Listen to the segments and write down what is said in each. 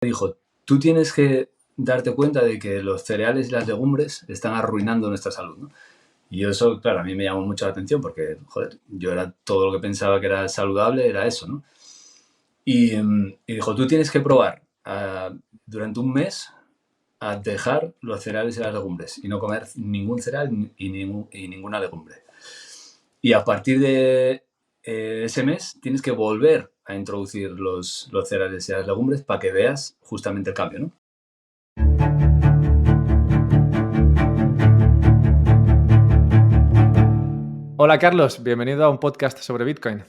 dijo, tú tienes que darte cuenta de que los cereales y las legumbres están arruinando nuestra salud, ¿no? Y eso, claro, a mí me llamó mucho la atención porque, joder, yo era todo lo que pensaba que era saludable, era eso, ¿no? Y dijo, tú tienes que probar durante un mes a dejar los cereales y las legumbres y no comer ningún cereal y ninguna legumbre. Y a partir de ese mes tienes que volver a introducir los cereales y las legumbres para que veas justamente el cambio, ¿no? Hola Carlos, bienvenido a un podcast sobre Bitcoin.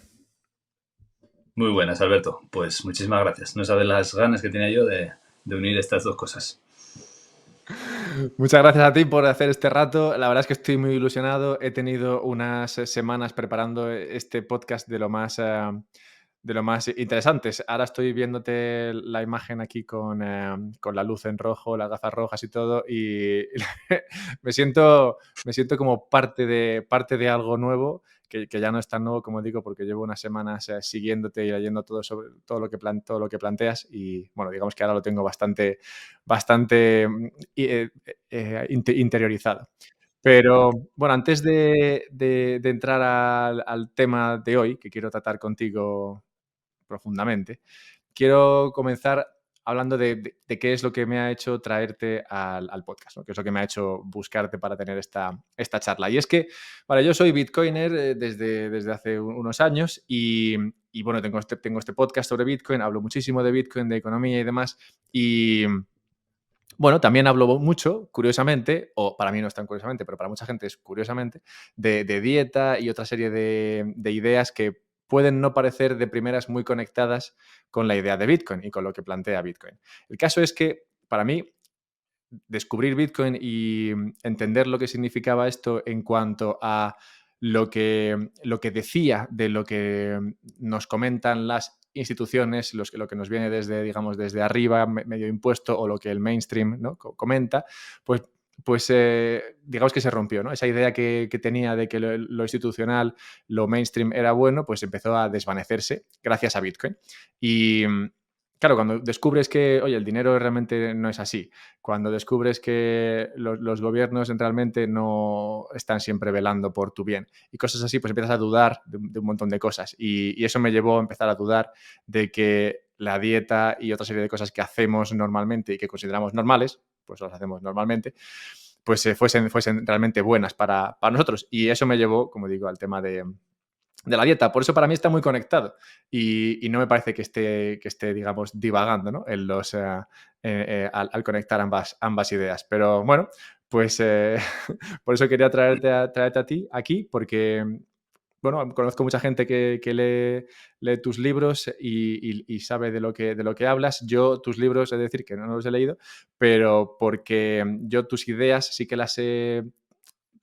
Muy buenas, Alberto. Pues muchísimas gracias. No sabes las ganas que tenía yo de unir estas dos cosas. Muchas gracias a ti por hacer este rato. La verdad es que estoy muy ilusionado. He tenido unas semanas preparando este podcast de lo más interesantes. Ahora estoy viéndote la imagen aquí con la luz en rojo, las gafas rojas y todo, y me siento como parte de algo nuevo, que ya no es tan nuevo, como digo, porque llevo unas semanas siguiéndote y leyendo todo sobre todo lo que planteas, y bueno, digamos que ahora lo tengo bastante interiorizado. Pero bueno, antes de entrar al tema de hoy, que quiero tratar contigo profundamente, quiero comenzar hablando de qué es lo que me ha hecho traerte al podcast, ¿no? Qué es lo que me ha hecho buscarte para tener esta charla. Y es que, vale, yo soy bitcoiner desde hace unos años y bueno, tengo este podcast sobre Bitcoin, hablo muchísimo de Bitcoin, de economía y demás. Y bueno, también hablo mucho, curiosamente, o para mí no es tan curiosamente, pero para mucha gente es curiosamente, de dieta y otra serie de ideas que pueden no parecer de primeras muy conectadas con la idea de Bitcoin y con lo que plantea Bitcoin. El caso es que, para mí, descubrir Bitcoin y entender lo que significaba esto en cuanto a lo que decía de lo que nos comentan las instituciones, lo que nos viene desde, digamos, desde arriba, medio impuesto, o lo que el mainstream, ¿no?, comenta, pues digamos que se rompió, ¿no? Esa idea que tenía de que lo institucional, lo mainstream era bueno, pues empezó a desvanecerse gracias a Bitcoin. Y claro, cuando descubres que, oye, el dinero realmente no es así, cuando descubres que los gobiernos realmente no están siempre velando por tu bien y cosas así, pues empiezas a dudar de un montón de cosas. Y eso me llevó a empezar a dudar de que la dieta y otra serie de cosas que hacemos normalmente y que consideramos normales, pues las hacemos normalmente, pues fuesen realmente buenas para nosotros. Y eso me llevó, como digo, al tema de la dieta. Por eso para mí está muy conectado y no me parece que esté, digamos, divagando, ¿no?, en al conectar ambas ideas. Pero bueno, pues por eso quería traerte a ti aquí, porque bueno, conozco mucha gente que lee tus libros y sabe de lo que hablas. Yo tus libros, es decir, que no los he leído, pero porque yo tus ideas sí que las he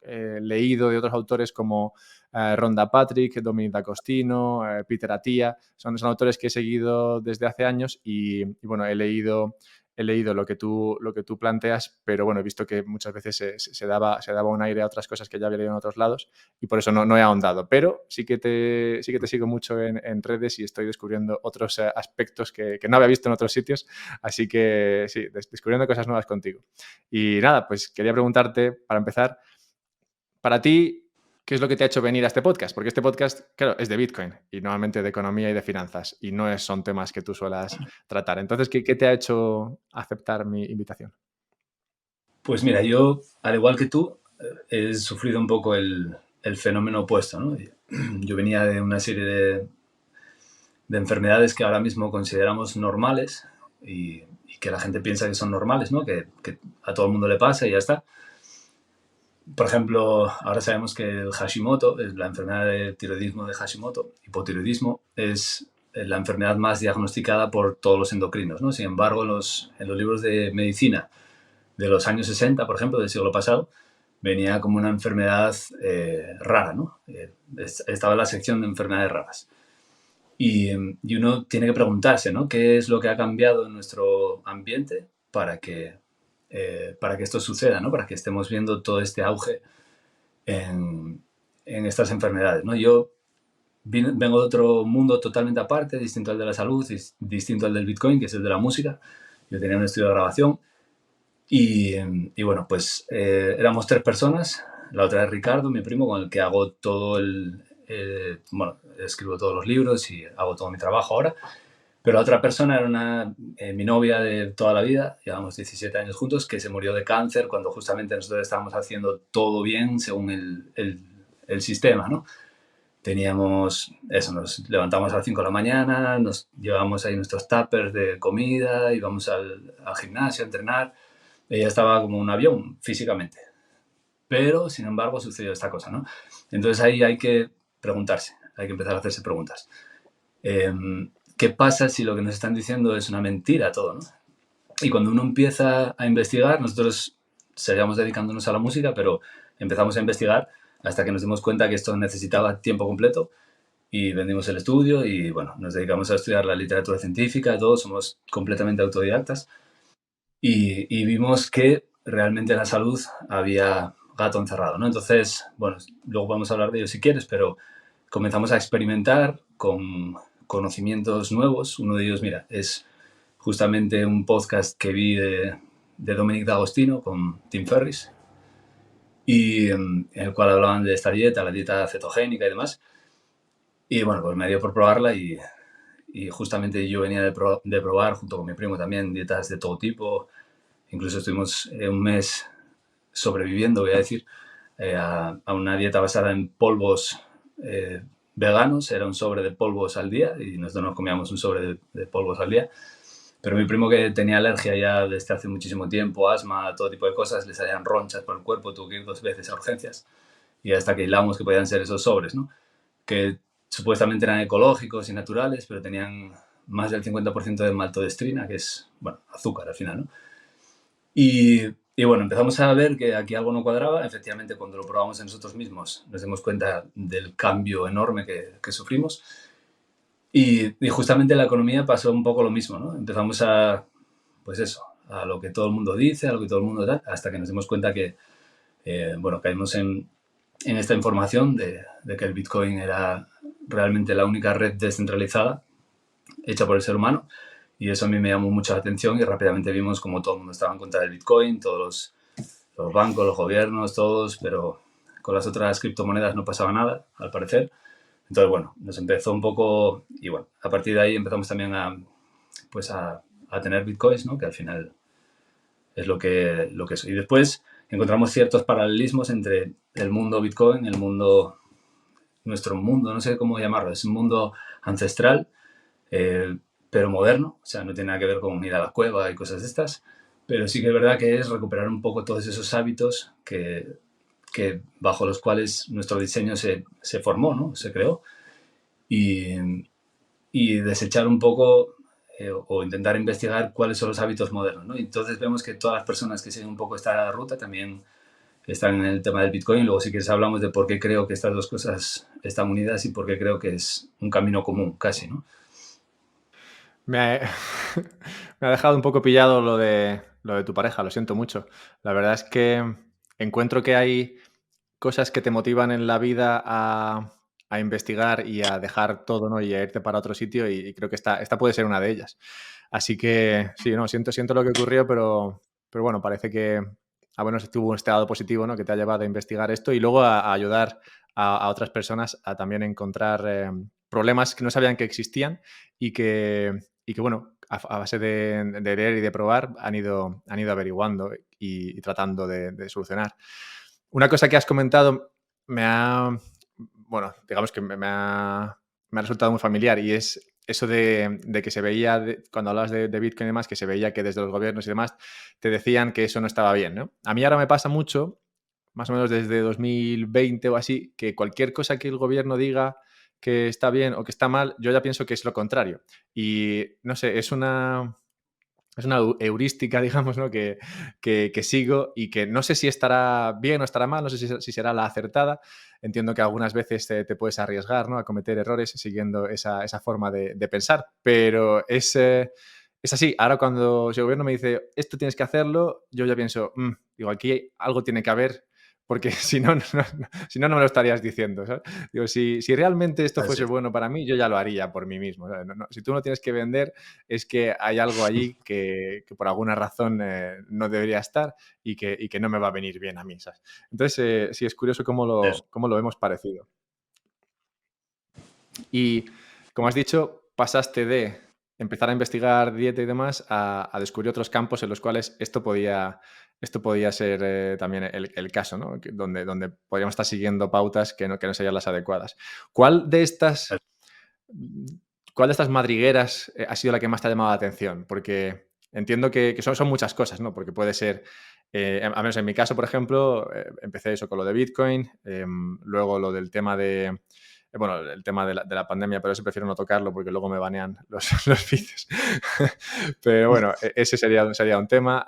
leído de otros autores como Rhonda Patrick, Dominic D'Agostino, Peter Attia. Son autores que he seguido desde hace años y bueno, he leído lo que tú planteas, pero bueno, he visto que muchas veces se daba un aire a otras cosas que ya había leído en otros lados y por eso no he ahondado. Pero sí que te sigo mucho en redes y estoy descubriendo otros aspectos que no había visto en otros sitios. Así que sí, descubriendo cosas nuevas contigo. Y nada, pues quería preguntarte, para empezar, para ti, ¿qué es lo que te ha hecho venir a este podcast? Porque este podcast, claro, es de Bitcoin y normalmente de economía y de finanzas y no son temas que tú suelas tratar. Entonces, ¿qué te ha hecho aceptar mi invitación? Pues mira, yo, al igual que tú, he sufrido un poco el fenómeno opuesto, ¿no? Yo venía de una serie de enfermedades que ahora mismo consideramos normales y que la gente piensa que son normales, ¿no? Que a todo el mundo le pasa y ya está. Por ejemplo, ahora sabemos que el Hashimoto, la enfermedad de tiroidismo de Hashimoto, hipotiroidismo, es la enfermedad más diagnosticada por todos los endocrinos, ¿no? Sin embargo, en los libros de medicina de los años 60, por ejemplo, del siglo pasado, venía como una enfermedad rara, ¿no? Estaba en la sección de enfermedades raras. Y uno tiene que preguntarse, ¿no? ¿Qué es lo que ha cambiado en nuestro ambiente para que esto suceda, ¿no? Para que estemos viendo todo este auge en estas enfermedades, ¿no? Yo vengo de otro mundo totalmente aparte, distinto al de la salud, distinto al del Bitcoin, que es el de la música. Yo tenía un estudio de grabación y bueno, pues éramos 3 personas. La otra es Ricardo, mi primo, con el que hago todo bueno, escribo todos los libros y hago todo mi trabajo ahora. Pero la otra persona era mi novia de toda la vida, llevamos 17 años juntos, que se murió de cáncer cuando justamente nosotros estábamos haciendo todo bien según el sistema, ¿no? Teníamos eso, nos levantamos a las 5 de la mañana, nos llevábamos ahí nuestros tuppers de comida, íbamos al gimnasio a entrenar. Ella estaba como un avión físicamente, pero sin embargo sucedió esta cosa, ¿no? Entonces ahí hay que preguntarse, hay que empezar a hacerse preguntas. ¿Qué pasa si lo que nos están diciendo es una mentira todo, ¿no? Y cuando uno empieza a investigar, nosotros seguíamos dedicándonos a la música, pero empezamos a investigar hasta que nos dimos cuenta que esto necesitaba tiempo completo y vendimos el estudio y bueno, nos dedicamos a estudiar la literatura científica, todos somos completamente autodidactas y vimos que realmente en la salud había gato encerrado, ¿no? Entonces, bueno, luego vamos a hablar de ello si quieres, pero comenzamos a experimentar con conocimientos nuevos. Uno de ellos, mira, es justamente un podcast que vi de Dominic D'Agostino con Tim Ferriss, y en el cual hablaban de esta dieta, la dieta cetogénica y demás. Y bueno, pues me dio por probarla y justamente yo venía de probar, junto con mi primo también, dietas de todo tipo. Incluso estuvimos un mes sobreviviendo, voy a decir, a una dieta basada en polvos veganos. Era un sobre de polvos al día y nosotros nos comíamos un sobre de polvos al día. Pero mi primo, que tenía alergia ya desde hace muchísimo tiempo, asma, todo tipo de cosas, le salían ronchas por el cuerpo, tuvo que ir 2 veces a urgencias. Y hasta que hilamos que podían ser esos sobres, ¿no? Que supuestamente eran ecológicos y naturales, pero tenían más del 50% de maltodextrina, que es, bueno, azúcar al final, ¿no? Y bueno, empezamos a ver que aquí algo no cuadraba. Efectivamente, cuando lo probamos en nosotros mismos, nos dimos cuenta del cambio enorme que sufrimos. Y justamente en la economía pasó un poco lo mismo, ¿no? Empezamos pues eso, a lo que todo el mundo dice, a lo que todo el mundo da, hasta que nos dimos cuenta que, bueno, caímos en esta información de que el Bitcoin era realmente la única red descentralizada hecha por el ser humano. Y eso a mí me llamó mucho la atención y rápidamente vimos como todo el mundo estaba en contra del Bitcoin, todos los bancos, los gobiernos, todos, pero con las otras criptomonedas no pasaba nada, al parecer. Entonces, bueno, nos empezó un poco y bueno, a partir de ahí empezamos también pues a tener Bitcoins, ¿no? Que al final es lo que es. Y después encontramos ciertos paralelismos entre el mundo Bitcoin, el mundo, nuestro mundo, no sé cómo llamarlo, es un mundo ancestral, pero moderno, o sea, no tiene nada que ver con ir a la cueva y cosas de estas, pero sí que es verdad que es recuperar un poco todos esos hábitos que bajo los cuales nuestro diseño se formó, ¿no? Se creó, y, y desechar un poco o intentar investigar cuáles son los hábitos modernos, ¿no? Y entonces vemos que todas las personas que siguen un poco esta ruta también están en el tema del Bitcoin. Luego, si quieres, hablamos de por qué creo que estas dos cosas están unidas y por qué creo que es un camino común, casi, ¿no? Me ha, me ha dejado un poco pillado lo de tu pareja, lo siento mucho. La verdad es que encuentro que hay cosas que te motivan en la vida a investigar y a dejar todo, ¿no? Y a irte para otro sitio y creo que esta puede ser una de ellas. Así que sí, no, siento lo que ocurrió, pero bueno, parece que bueno, tuvo un estado positivo, ¿no? Que te ha llevado a investigar esto y luego a ayudar a otras personas a también encontrar problemas que no sabían que existían y que bueno, a base de leer y de probar han ido averiguando y tratando de solucionar. Una cosa que has comentado bueno, digamos que me ha resultado muy familiar y es eso de que se veía, cuando hablabas de Bitcoin y demás, que se veía que desde los gobiernos y demás te decían que eso no estaba bien, ¿no? A mí ahora me pasa mucho, más o menos desde 2020 o así, que cualquier cosa que el gobierno diga que está bien o que está mal, yo ya pienso que es lo contrario. Y no sé, es una heurística, digamos, ¿no? Que sigo y que no sé si estará bien o estará mal, no sé si será la acertada. Entiendo que algunas veces te puedes arriesgar, ¿no? A cometer errores siguiendo esa forma de pensar, pero es así. Ahora si el gobierno me dice, esto tienes que hacerlo, yo ya pienso, digo, aquí algo tiene que haber porque si no, si no, no me lo estarías diciendo, ¿sabes? Digo, si realmente esto Así fuese es. bueno para mí, yo ya lo haría por mí mismo, ¿sabes? Si tú no tienes que vender, es que hay algo allí que por alguna razón no debería estar y que no me va a venir bien a mí, ¿sabes? Entonces, sí, es curioso Eso. cómo lo hemos parecido. Y como has dicho, pasaste de empezar a investigar dieta y demás a descubrir otros campos en los cuales esto podía ser también el caso, ¿no? Donde podríamos estar siguiendo pautas que no serían las adecuadas. ¿Cuál de estas, mm, cuál de estas madrigueras ha sido la que más te ha llamado la atención? Porque entiendo que son muchas cosas, ¿no? Porque puede ser, a menos en mi caso, por ejemplo, empecé eso con lo de Bitcoin, luego lo del tema bueno, el tema de la pandemia, pero eso prefiero no tocarlo porque luego me banean los, los vídeos. Pero bueno, ese sería un tema.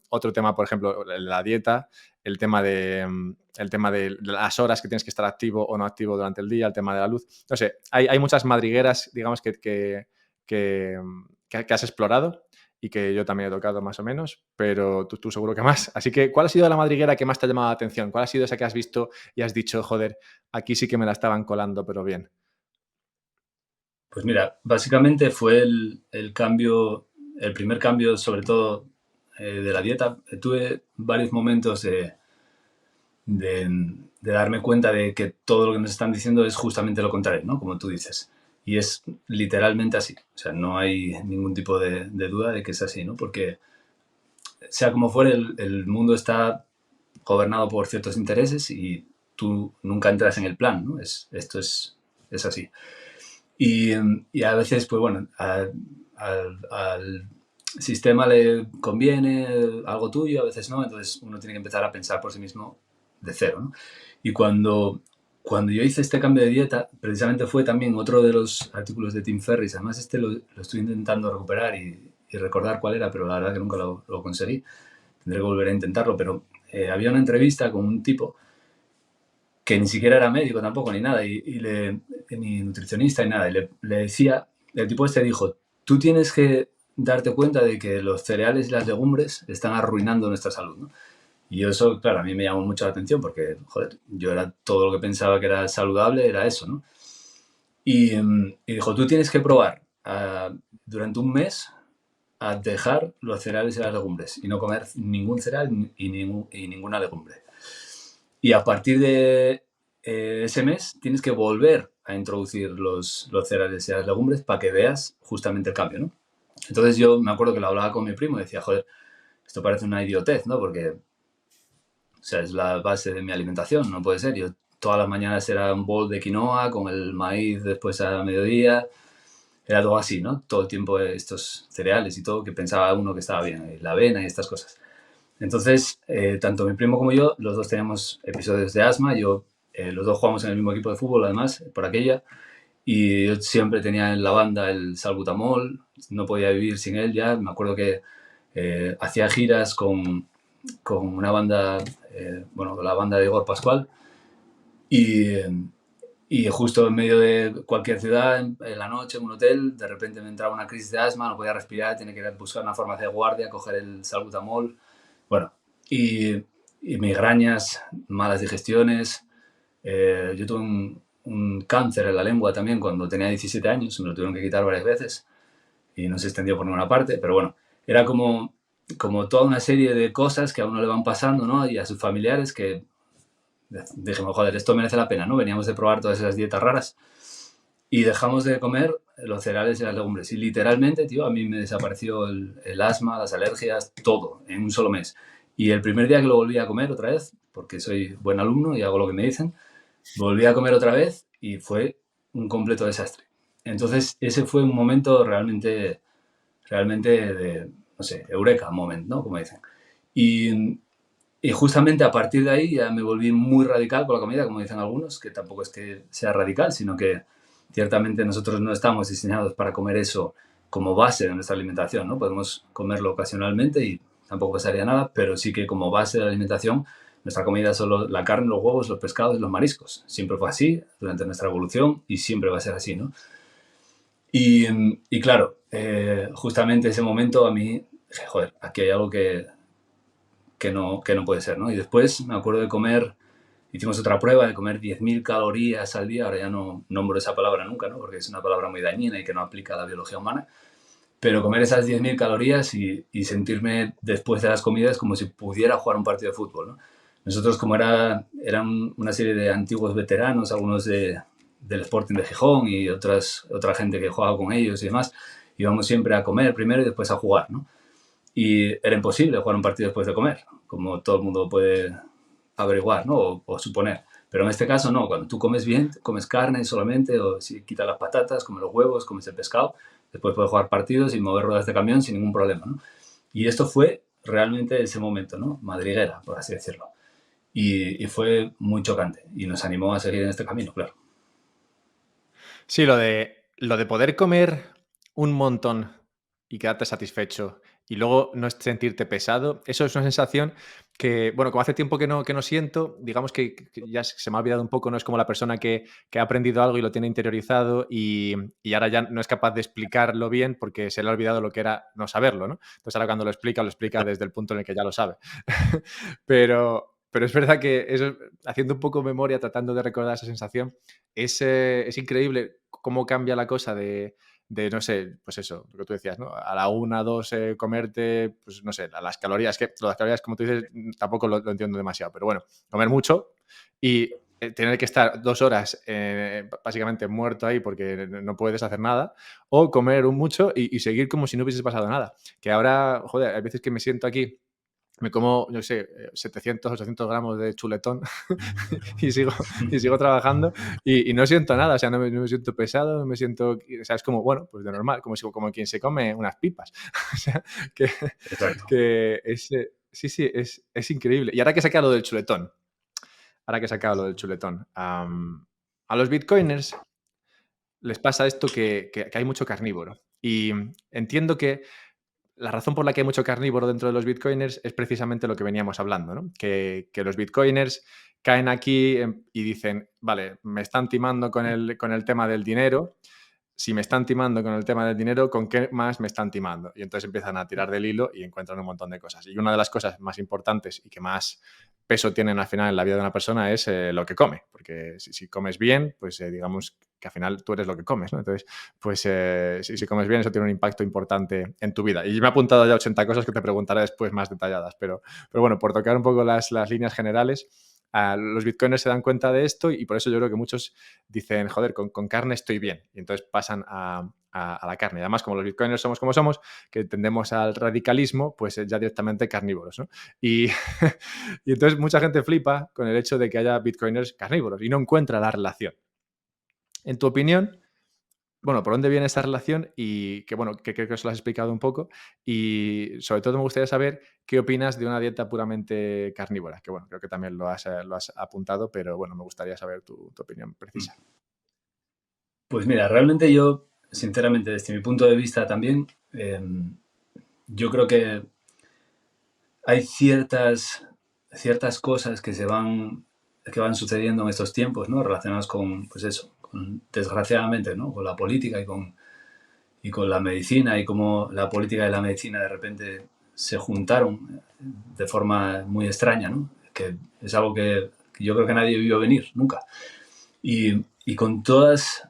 Otro tema, por ejemplo, la dieta, el tema de las horas que tienes que estar activo o no activo durante el día, el tema de la luz. No sé, hay muchas madrigueras, digamos, que has explorado y que yo también he tocado más o menos, pero tú seguro que más. Así que, ¿cuál ha sido la madriguera que más te ha llamado la atención? ¿Cuál ha sido esa que has visto y has dicho, joder, aquí sí que me la estaban colando, pero bien? Pues mira, básicamente fue el cambio, el primer cambio sobre todo de la dieta. Tuve varios momentos de darme cuenta de que todo lo que nos están diciendo es justamente lo contrario, ¿no? Como tú dices. Y es literalmente así. O sea, no hay ningún tipo de duda de que es así, ¿no? Porque sea como fuere, el mundo está gobernado por ciertos intereses y tú nunca entras en el plan, ¿no? Esto es así. Y a veces, pues bueno, al sistema le conviene algo tuyo, a veces no, entonces uno tiene que empezar a pensar por sí mismo de cero, ¿no? Y cuando yo hice este cambio de dieta, precisamente fue también otro de los artículos de Tim Ferriss, además este lo estoy intentando recuperar y recordar cuál era, pero la verdad que nunca lo conseguí, tendré que volver a intentarlo, pero había una entrevista con un tipo que ni siquiera era médico tampoco, ni nada, ni nutricionista, ni nada. Y le decía, el tipo este dijo, tú tienes que darte cuenta de que los cereales y las legumbres están arruinando nuestra salud, ¿no? Y eso, claro, a mí me llamó mucho la atención porque, joder, yo era todo lo que pensaba que era saludable, era eso, ¿no? Y dijo, tú tienes que probar durante un mes a dejar los cereales y las legumbres y no comer ningún cereal y ninguna legumbre. Y a partir de ese mes tienes que volver a introducir los cereales y las legumbres para que veas justamente el cambio, ¿no? Entonces yo me acuerdo que lo hablaba con mi primo y decía, joder, esto parece una idiotez, ¿no? Porque, o sea, es la base de mi alimentación, no puede ser. Yo todas las mañanas era un bol de quinoa con el maíz después a mediodía, era todo así, ¿no? Todo el tiempo estos cereales y todo que pensaba uno que estaba bien, la avena y estas cosas. Entonces, tanto mi primo como yo, los dos teníamos episodios de asma. Los dos jugamos en el mismo equipo de fútbol, además, por aquella. Y yo siempre tenía en la banda el salbutamol. No podía vivir sin él ya. Me acuerdo que hacía giras con una banda, bueno, la banda de Igor Pascual. Y, y justo en medio de cualquier ciudad, en la noche, en un hotel, de repente me entraba una crisis de asma, no podía respirar, tenía que ir a buscar una farmacia de guardia, coger el salbutamol. Bueno, y migrañas, malas digestiones. Yo tuve un cáncer en la lengua también cuando tenía 17 años, me lo tuvieron que quitar varias veces y no se extendió por ninguna parte, pero bueno, era como toda una serie de cosas que a uno le van pasando, ¿no? Y a sus familiares que dijimos, joder, esto merece la pena, ¿no? Veníamos de probar todas esas dietas raras y dejamos de comer los cereales y las legumbres. Y literalmente, tío, a mí me desapareció el asma, las alergias, todo en un solo mes. Y el primer día que lo volví a comer otra vez, porque soy buen alumno y hago lo que me dicen, volví a comer otra vez y fue un completo desastre. Entonces, ese fue un momento realmente de, no sé, eureka moment, ¿no? Como dicen. Y, y justamente a partir de ahí ya me volví muy radical con la comida, como dicen algunos, que tampoco es que sea radical, sino que ciertamente nosotros no estamos diseñados para comer eso como base de nuestra alimentación, ¿no? Podemos comerlo ocasionalmente y tampoco pasaría nada, pero sí que como base de la alimentación nuestra comida es solo la carne, los huevos, los pescados y los mariscos. Siempre fue así durante nuestra evolución y siempre va a ser así, ¿no? Y claro, justamente ese momento a mí dije, joder, aquí hay algo que no puede ser, ¿no? Y después me acuerdo de comer, hicimos otra prueba de comer 10.000 calorías al día, ahora ya no nombro esa palabra nunca, ¿no? Porque es una palabra muy dañina y que no aplica a la biología humana, pero comer esas 10.000 calorías y sentirme después de las comidas como si pudiera jugar un partido de fútbol, ¿no? Nosotros, como eran una serie de antiguos veteranos, algunos del Sporting de Gijón y otra gente que jugaba con ellos y demás, íbamos siempre a comer primero y después a jugar, ¿no? Y era imposible jugar un partido después de comer, como todo el mundo puede averiguar, ¿no? O suponer. Pero en este caso no, cuando tú comes bien, comes carne solamente, o si quitas las patatas, comes los huevos, comes el pescado, después puedes jugar partidos y mover ruedas de camión sin ningún problema, ¿no? Y esto fue realmente ese momento, ¿no? Madriguera, por así decirlo. Y fue muy chocante y nos animó a seguir en este camino, claro. Sí, lo de poder comer un montón y quedarte satisfecho y luego no sentirte pesado, eso es una sensación que, bueno, como hace tiempo que no siento, digamos que ya se me ha olvidado un poco, no es como la persona que ha aprendido algo y lo tiene interiorizado y ahora ya no es capaz de explicarlo bien porque se le ha olvidado lo que era no saberlo, ¿no? Entonces ahora cuando lo explica desde el punto en el que ya lo sabe. Pero es verdad que eso, haciendo un poco memoria, tratando de recordar esa sensación, es increíble cómo cambia la cosa de, no sé, pues eso, lo que tú decías, ¿no? A la 1, 2, comerte, pues no sé, las calorías, que las calorías, como tú dices, tampoco lo entiendo demasiado, pero bueno, comer mucho y tener que estar 2 horas básicamente muerto ahí porque no puedes hacer nada, o comer un mucho y seguir como si no hubiese pasado nada. Que ahora, joder, hay veces que me siento aquí, me como, yo sé, 700, 800 gramos de chuletón y sigo trabajando y no siento nada, o sea, no me siento pesado, no me siento, o sea, es como, bueno, pues de normal, como quien se come unas pipas. O sea, que, Exacto. que es, sí, sí, es increíble. Y ahora que he sacado lo del chuletón, a los bitcoiners les pasa esto que hay mucho carnívoro. Y entiendo que la razón por la que hay mucho carnívoro dentro de los bitcoiners es precisamente lo que veníamos hablando, ¿no? Que los bitcoiners caen aquí y dicen, vale, me están timando con el tema del dinero. Si me están timando con el tema del dinero, ¿con qué más me están timando? Y entonces empiezan a tirar del hilo y encuentran un montón de cosas. Y una de las cosas más importantes y que más peso tienen al final en la vida de una persona es lo que come. Porque si comes bien, pues digamos que al final tú eres lo que comes, ¿no? Entonces, pues si comes bien, eso tiene un impacto importante en tu vida. Y me he apuntado ya 80 cosas que te preguntaré después más detalladas, pero bueno, por tocar un poco las líneas generales, los bitcoiners se dan cuenta de esto y por eso yo creo que muchos dicen, joder, con carne estoy bien. Y entonces pasan a la carne. Y además, como los bitcoiners somos como somos, que tendemos al radicalismo, pues ya directamente carnívoros, ¿no? Y, y entonces mucha gente flipa con el hecho de que haya bitcoiners carnívoros y no encuentra la relación. En tu opinión, bueno, ¿por dónde viene esa relación? Y que, bueno, que creo que os lo has explicado un poco. Y sobre todo me gustaría saber qué opinas de una dieta puramente carnívora, que bueno, creo que también lo has apuntado, pero bueno, me gustaría saber tu opinión precisa. Pues mira, realmente yo, sinceramente, desde mi punto de vista también, yo creo que hay ciertas cosas que van sucediendo en estos tiempos, ¿no? Relacionadas con, pues eso, desgraciadamente, ¿no? Con la política y con la medicina y cómo la política y la medicina de repente se juntaron de forma muy extraña, ¿no? Que es algo que yo creo que nadie vio venir nunca. Y con todas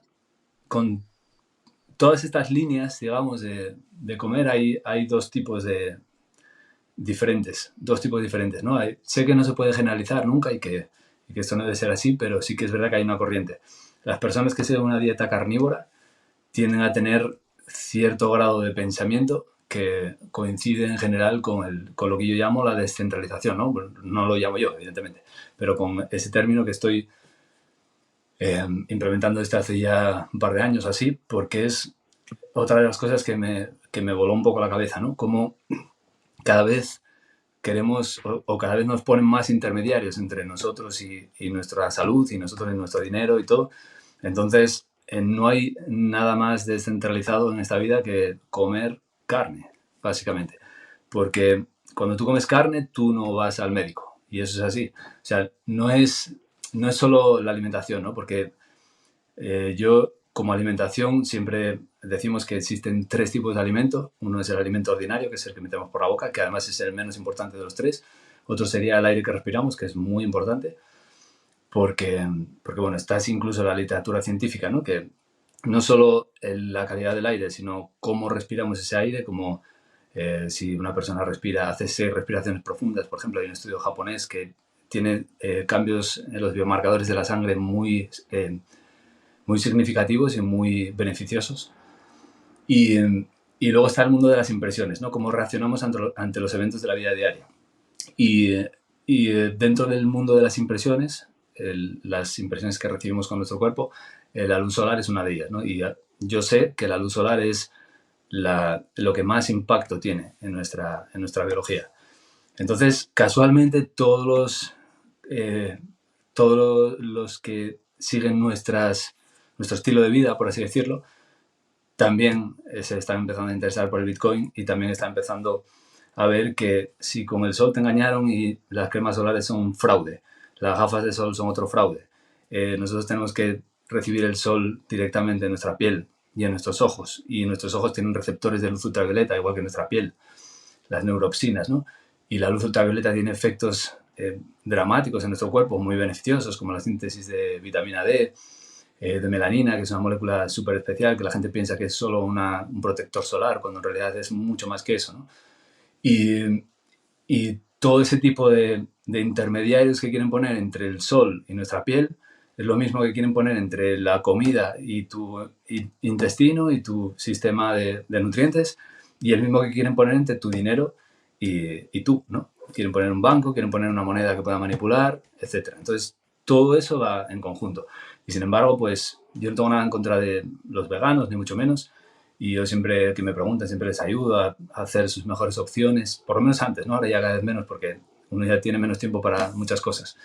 estas líneas, digamos, de comer, hay dos tipos diferentes, ¿no? Sé que no se puede generalizar nunca y que esto no debe ser así, pero sí que es verdad que hay una corriente. Las personas que siguen una dieta carnívora tienden a tener cierto grado de pensamiento que coincide en general con lo que yo llamo la descentralización, ¿no? Bueno, no lo llamo yo, evidentemente, pero con ese término que estoy implementando desde hace ya un par de años así, porque es otra de las cosas que me voló un poco la cabeza, ¿no? Como cada vez queremos o cada vez nos ponen más intermediarios entre nosotros y nuestra salud y nosotros y nuestro dinero y todo. Entonces, no hay nada más descentralizado en esta vida que comer carne, básicamente. Porque cuando tú comes carne, tú no vas al médico. Y eso es así. O sea, no es solo la alimentación, ¿no? Porque yo, como alimentación, siempre decimos que existen tres tipos de alimento. Uno es el alimento ordinario, que es el que metemos por la boca, que además es el menos importante de los tres. Otro sería el aire que respiramos, que es muy importante, porque bueno, está incluso la literatura científica, ¿no? Que no solo la calidad del aire, sino cómo respiramos ese aire, como si una persona respira, hace 6 respiraciones profundas. Por ejemplo, hay un estudio japonés que tiene cambios en los biomarcadores de la sangre muy significativos y muy beneficiosos. Y luego está el mundo de las impresiones, ¿no? Cómo reaccionamos ante los eventos de la vida diaria. Y dentro del mundo de las impresiones que recibimos con nuestro cuerpo, la luz solar es una de ellas, ¿no? Y yo sé que la luz solar es lo que más impacto tiene en nuestra biología. Entonces, casualmente, todos los que siguen nuestro estilo de vida, por así decirlo, también se están empezando a interesar por el Bitcoin y también están empezando a ver que si con el sol te engañaron y las cremas solares son un fraude, las gafas de sol son otro fraude, nosotros tenemos que recibir el sol directamente en nuestra piel y en nuestros ojos, y nuestros ojos tienen receptores de luz ultravioleta, igual que nuestra piel, las neuroopsinas, ¿no? Y la luz ultravioleta tiene efectos dramáticos en nuestro cuerpo, muy beneficiosos, como la síntesis de vitamina D, de melanina, que es una molécula súper especial, que la gente piensa que es solo un protector solar, cuando en realidad es mucho más que eso, ¿no? Y todo ese tipo de intermediarios que quieren poner entre el sol y nuestra piel es lo mismo que quieren poner entre la comida y tu intestino y tu sistema de nutrientes, y el mismo que quieren poner entre tu dinero y tú, ¿no? Quieren poner un banco, quieren poner una moneda que pueda manipular, etc. Entonces, todo eso va en conjunto. Y sin embargo, pues yo no tengo nada en contra de los veganos, ni mucho menos. Y yo siempre que me preguntan, siempre les ayudo a hacer sus mejores opciones, por lo menos antes, ¿no? Ahora ya cada vez menos porque uno ya tiene menos tiempo para muchas cosas.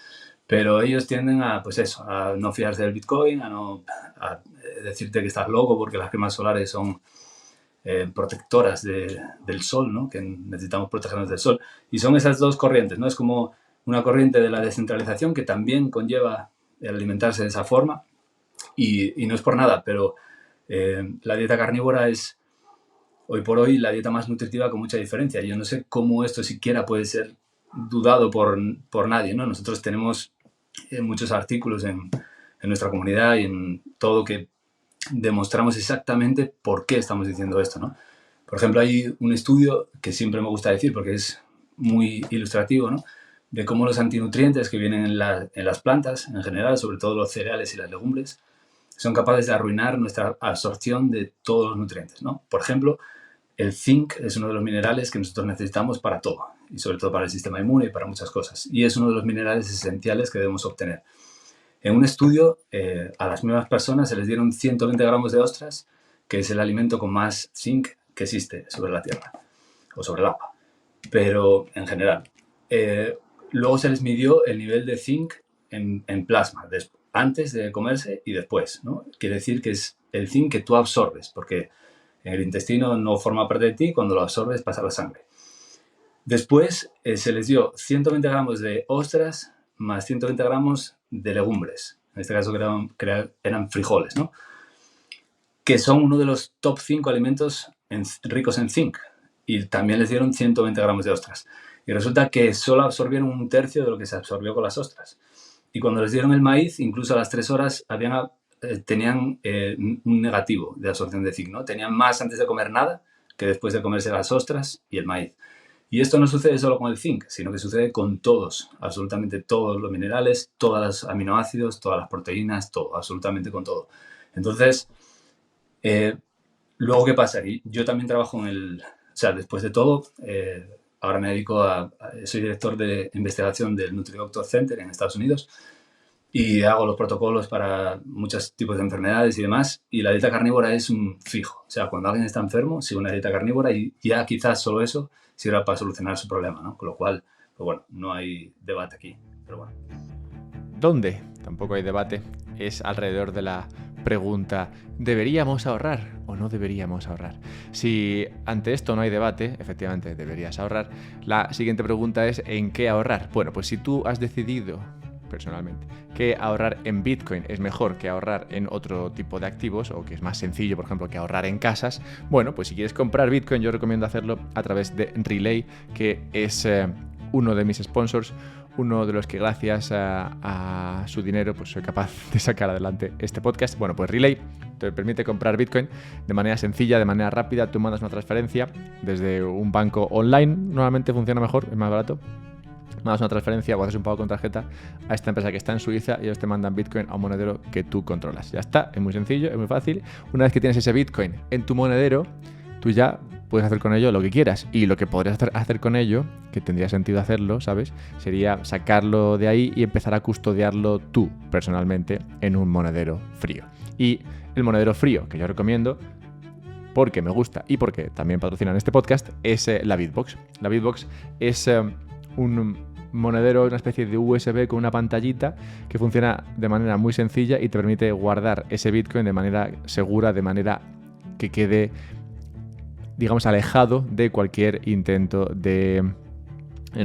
Pero ellos tienden a, pues eso, a no fiarse del Bitcoin, a decirte que estás loco porque las cremas solares son protectoras del sol, ¿no? Que necesitamos protegernos del sol. Y son esas dos corrientes, ¿no? Es como una corriente de la descentralización que también conlleva el alimentarse de esa forma, y no es por nada, pero la dieta carnívora es hoy por hoy la dieta más nutritiva con mucha diferencia. Yo no sé cómo esto siquiera puede ser dudado por nadie, ¿no? Nosotros tenemos muchos artículos en nuestra comunidad y en todo que demostramos exactamente por qué estamos diciendo esto, ¿no? Por ejemplo, hay un estudio que siempre me gusta decir porque es muy ilustrativo, ¿no? De cómo los antinutrientes que vienen en las plantas, en general, sobre todo los cereales y las legumbres, son capaces de arruinar nuestra absorción de todos los nutrientes, ¿no? Por ejemplo, el zinc es uno de los minerales que nosotros necesitamos para todo, y sobre todo para el sistema inmune y para muchas cosas. Y es uno de los minerales esenciales que debemos obtener. En un estudio, a las mismas personas se les dieron 120 gramos de ostras, que es el alimento con más zinc que existe sobre la Tierra, o sobre el agua, pero en general. Luego se les midió el nivel de zinc en plasma, antes de comerse y después, ¿no? Quiere decir que es el zinc que tú absorbes, porque en el intestino no forma parte de ti, cuando lo absorbes pasa a la sangre. Después se les dio 120 gramos de ostras más 120 gramos de legumbres, en este caso eran frijoles, ¿no? Que son uno de los top 5 alimentos ricos en zinc, y también les dieron 120 gramos de ostras. Y resulta que solo absorbieron un tercio de lo que se absorbió con las ostras. Y cuando les dieron el maíz, incluso a las 3 horas tenían un negativo de absorción de zinc, ¿no? Tenían más antes de comer nada que después de comerse las ostras y el maíz. Y esto no sucede solo con el zinc, sino que sucede con todos, absolutamente todos los minerales, todos los aminoácidos, todas las proteínas, todo, absolutamente con todo. Entonces, luego, ¿qué pasa? Yo también trabajo después de todo, ahora me dedico soy director de investigación del NutriDoctor Center en Estados Unidos, y hago los protocolos para muchos tipos de enfermedades y demás, y la dieta carnívora es un fijo. O sea, cuando alguien está enfermo, sigue una dieta carnívora y ya quizás solo eso sirva para solucionar su problema, ¿no? Con lo cual, pues bueno, no hay debate aquí, pero bueno. ¿Dónde? Tampoco hay debate. Es alrededor de la pregunta, ¿deberíamos ahorrar o no deberíamos ahorrar? Si ante esto no hay debate, efectivamente deberías ahorrar. La siguiente pregunta es, ¿en qué ahorrar? Bueno, pues si tú has decidido personalmente que ahorrar en Bitcoin es mejor que ahorrar en otro tipo de activos, o que es más sencillo, por ejemplo, que ahorrar en casas, bueno, pues si quieres comprar Bitcoin yo recomiendo hacerlo a través de Relay, que es uno de mis sponsors, uno de los que gracias a su dinero pues soy capaz de sacar adelante este podcast. Bueno, pues Relay te permite comprar Bitcoin de manera sencilla, de manera rápida. Tú mandas una transferencia desde un banco online, normalmente funciona mejor, es más barato. Mandas una transferencia o haces un pago con tarjeta a esta empresa que está en Suiza y ellos te mandan Bitcoin a un monedero que tú controlas. Ya está, es muy sencillo, es muy fácil. Una vez que tienes ese Bitcoin en tu monedero, tú ya puedes hacer con ello lo que quieras. Y lo que podrías hacer con ello, que tendría sentido hacerlo, ¿sabes? Sería sacarlo de ahí y empezar a custodiarlo tú, personalmente, en un monedero frío. Y el monedero frío que yo recomiendo, porque me gusta y porque también patrocinan este podcast, es la Bitbox. La Bitbox es un monedero, una especie de USB con una pantallita que funciona de manera muy sencilla y te permite guardar ese Bitcoin de manera segura, de manera que quede, digamos, alejado de cualquier intento de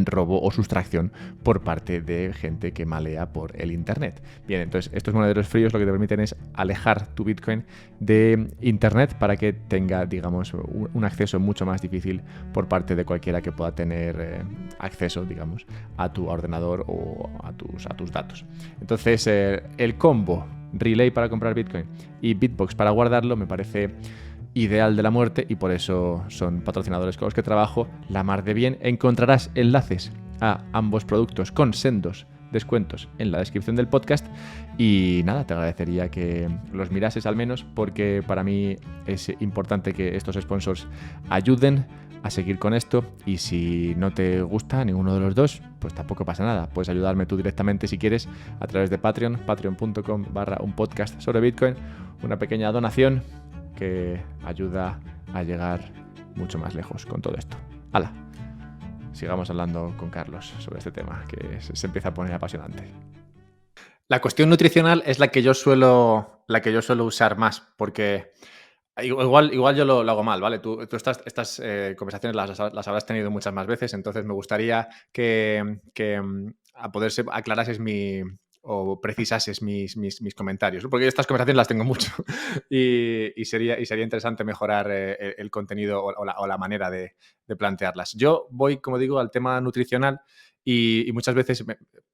robo o sustracción por parte de gente que malea por el internet. Bien, entonces estos monederos fríos lo que te permiten es alejar tu Bitcoin de internet para que tenga, digamos, un acceso mucho más difícil por parte de cualquiera que pueda tener acceso, digamos, a tu ordenador o a tus datos. Entonces el combo Relay para comprar Bitcoin y Bitbox para guardarlo me parece ideal de la muerte y por eso son patrocinadores con los que trabajo la mar de bien. Encontrarás enlaces a ambos productos con sendos descuentos en la descripción del podcast y nada, te agradecería que los mirases al menos porque para mí es importante que estos sponsors ayuden a seguir con esto y si no te gusta ninguno de los dos, pues tampoco pasa nada. Puedes ayudarme tú directamente si quieres a través de Patreon, patreon.com/un podcast sobre Bitcoin, una pequeña donación que ayuda a llegar mucho más lejos con todo esto. ¡Hala! Sigamos hablando con Carlos sobre este tema, que se empieza a poner apasionante. La cuestión nutricional es la que yo suelo usar más, porque igual yo lo hago mal, ¿vale? Tú estas conversaciones las habrás tenido muchas más veces, entonces me gustaría que a poder aclarases o precisases mis comentarios, ¿no? Porque estas conversaciones las tengo mucho y sería interesante mejorar el contenido o la manera de plantearlas. Yo voy, como digo, al tema nutricional y muchas veces